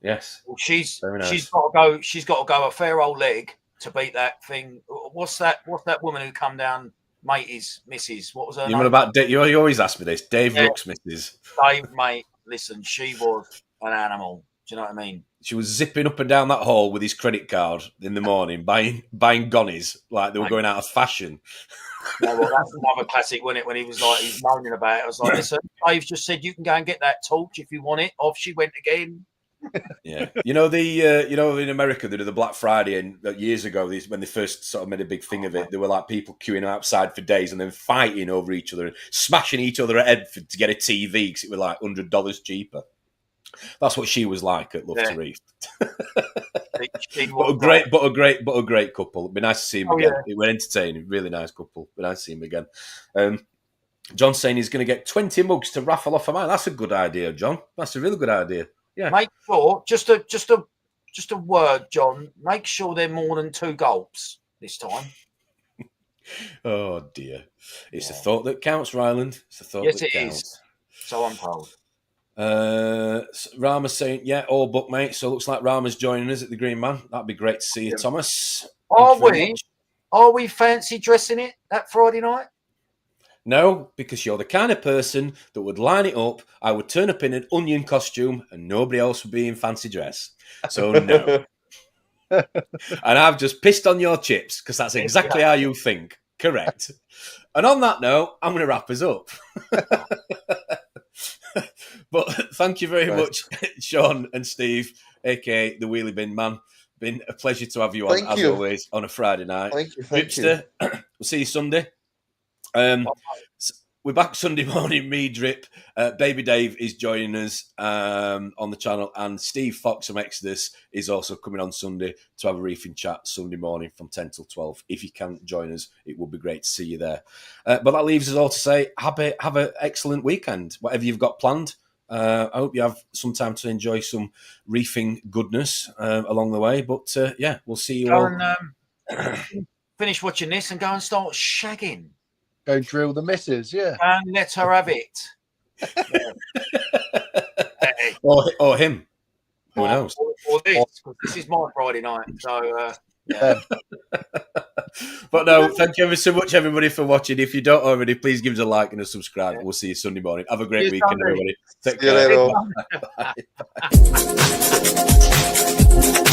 Yes. Well, she's got to go. She's got to go a fair old leg to beat that thing. What's that woman who come down? Matey's missus. What was her name? About you always ask me this. Dave Rook's missus. Dave, mate. Listen, she was an animal. Do you know what I mean? She was zipping up and down that hall with his credit card in the morning, buying gonnies like they were going out of fashion. No, well, that's another classic, wasn't it? When he's moaning about it, I was like, "Listen, Dave just said you can go and get that torch if you want it." Off she went again. Yeah, you know in America they did the Black Friday, and years ago when they first sort of made a big thing of it, there were like people queuing outside for days and then fighting over each other and smashing each other head to get a TV because it was like $100 cheaper. That's what she was like at Love to Reef. but a great couple. It'd be nice to see him again. Yeah. It was entertaining, really nice couple. It'd be nice to see him again. John's saying he's going to get 20 mugs to raffle off of mine. That's a good idea, John. That's a really good idea. Yeah. Make sure, just a word, John. Make sure they're more than 2 gulps this time. Oh dear, it's a thought that counts, Ryland. It's a thought that counts. Is. So I'm told. Rama's saying, yeah, all booked, mate. So it looks like Rama's joining us at the Green Man. That'd be great to see you, Thomas. Are we fancy dressing it that Friday night? No, because you're the kind of person that would line it up. I would turn up in an onion costume and nobody else would be in fancy dress. So no. And I've just pissed on your chips because that's exactly how you think. Correct. And on that note, I'm going to wrap us up. But thank you very much, Shaun and Steve, aka the Wheelie Bin Man. Been a pleasure to have you on, as always, on a Friday night. Thank you. Dripster, we'll see you Sunday. We're back Sunday morning, me, Drip. Baby Dave is joining us on the channel, and Steve Fox from Exodus is also coming on Sunday to have a reefing chat Sunday morning from 10 till 12. If you can join us, it would be great to see you there. But that leaves us all to say, have an excellent weekend, whatever you've got planned. I hope you have some time to enjoy some reefing goodness along the way. But yeah, we'll see you all. And, finish watching this and go and start shagging. Go drill the missus, yeah. And let her have it. Or him. Who knows? Or this, because this is my Friday night. So, yeah. But no, thank you ever so much, everybody, for watching. If you don't already, please give us a like and a subscribe. We'll see you Sunday morning. Have a great weekend, everybody. Take care. See you later.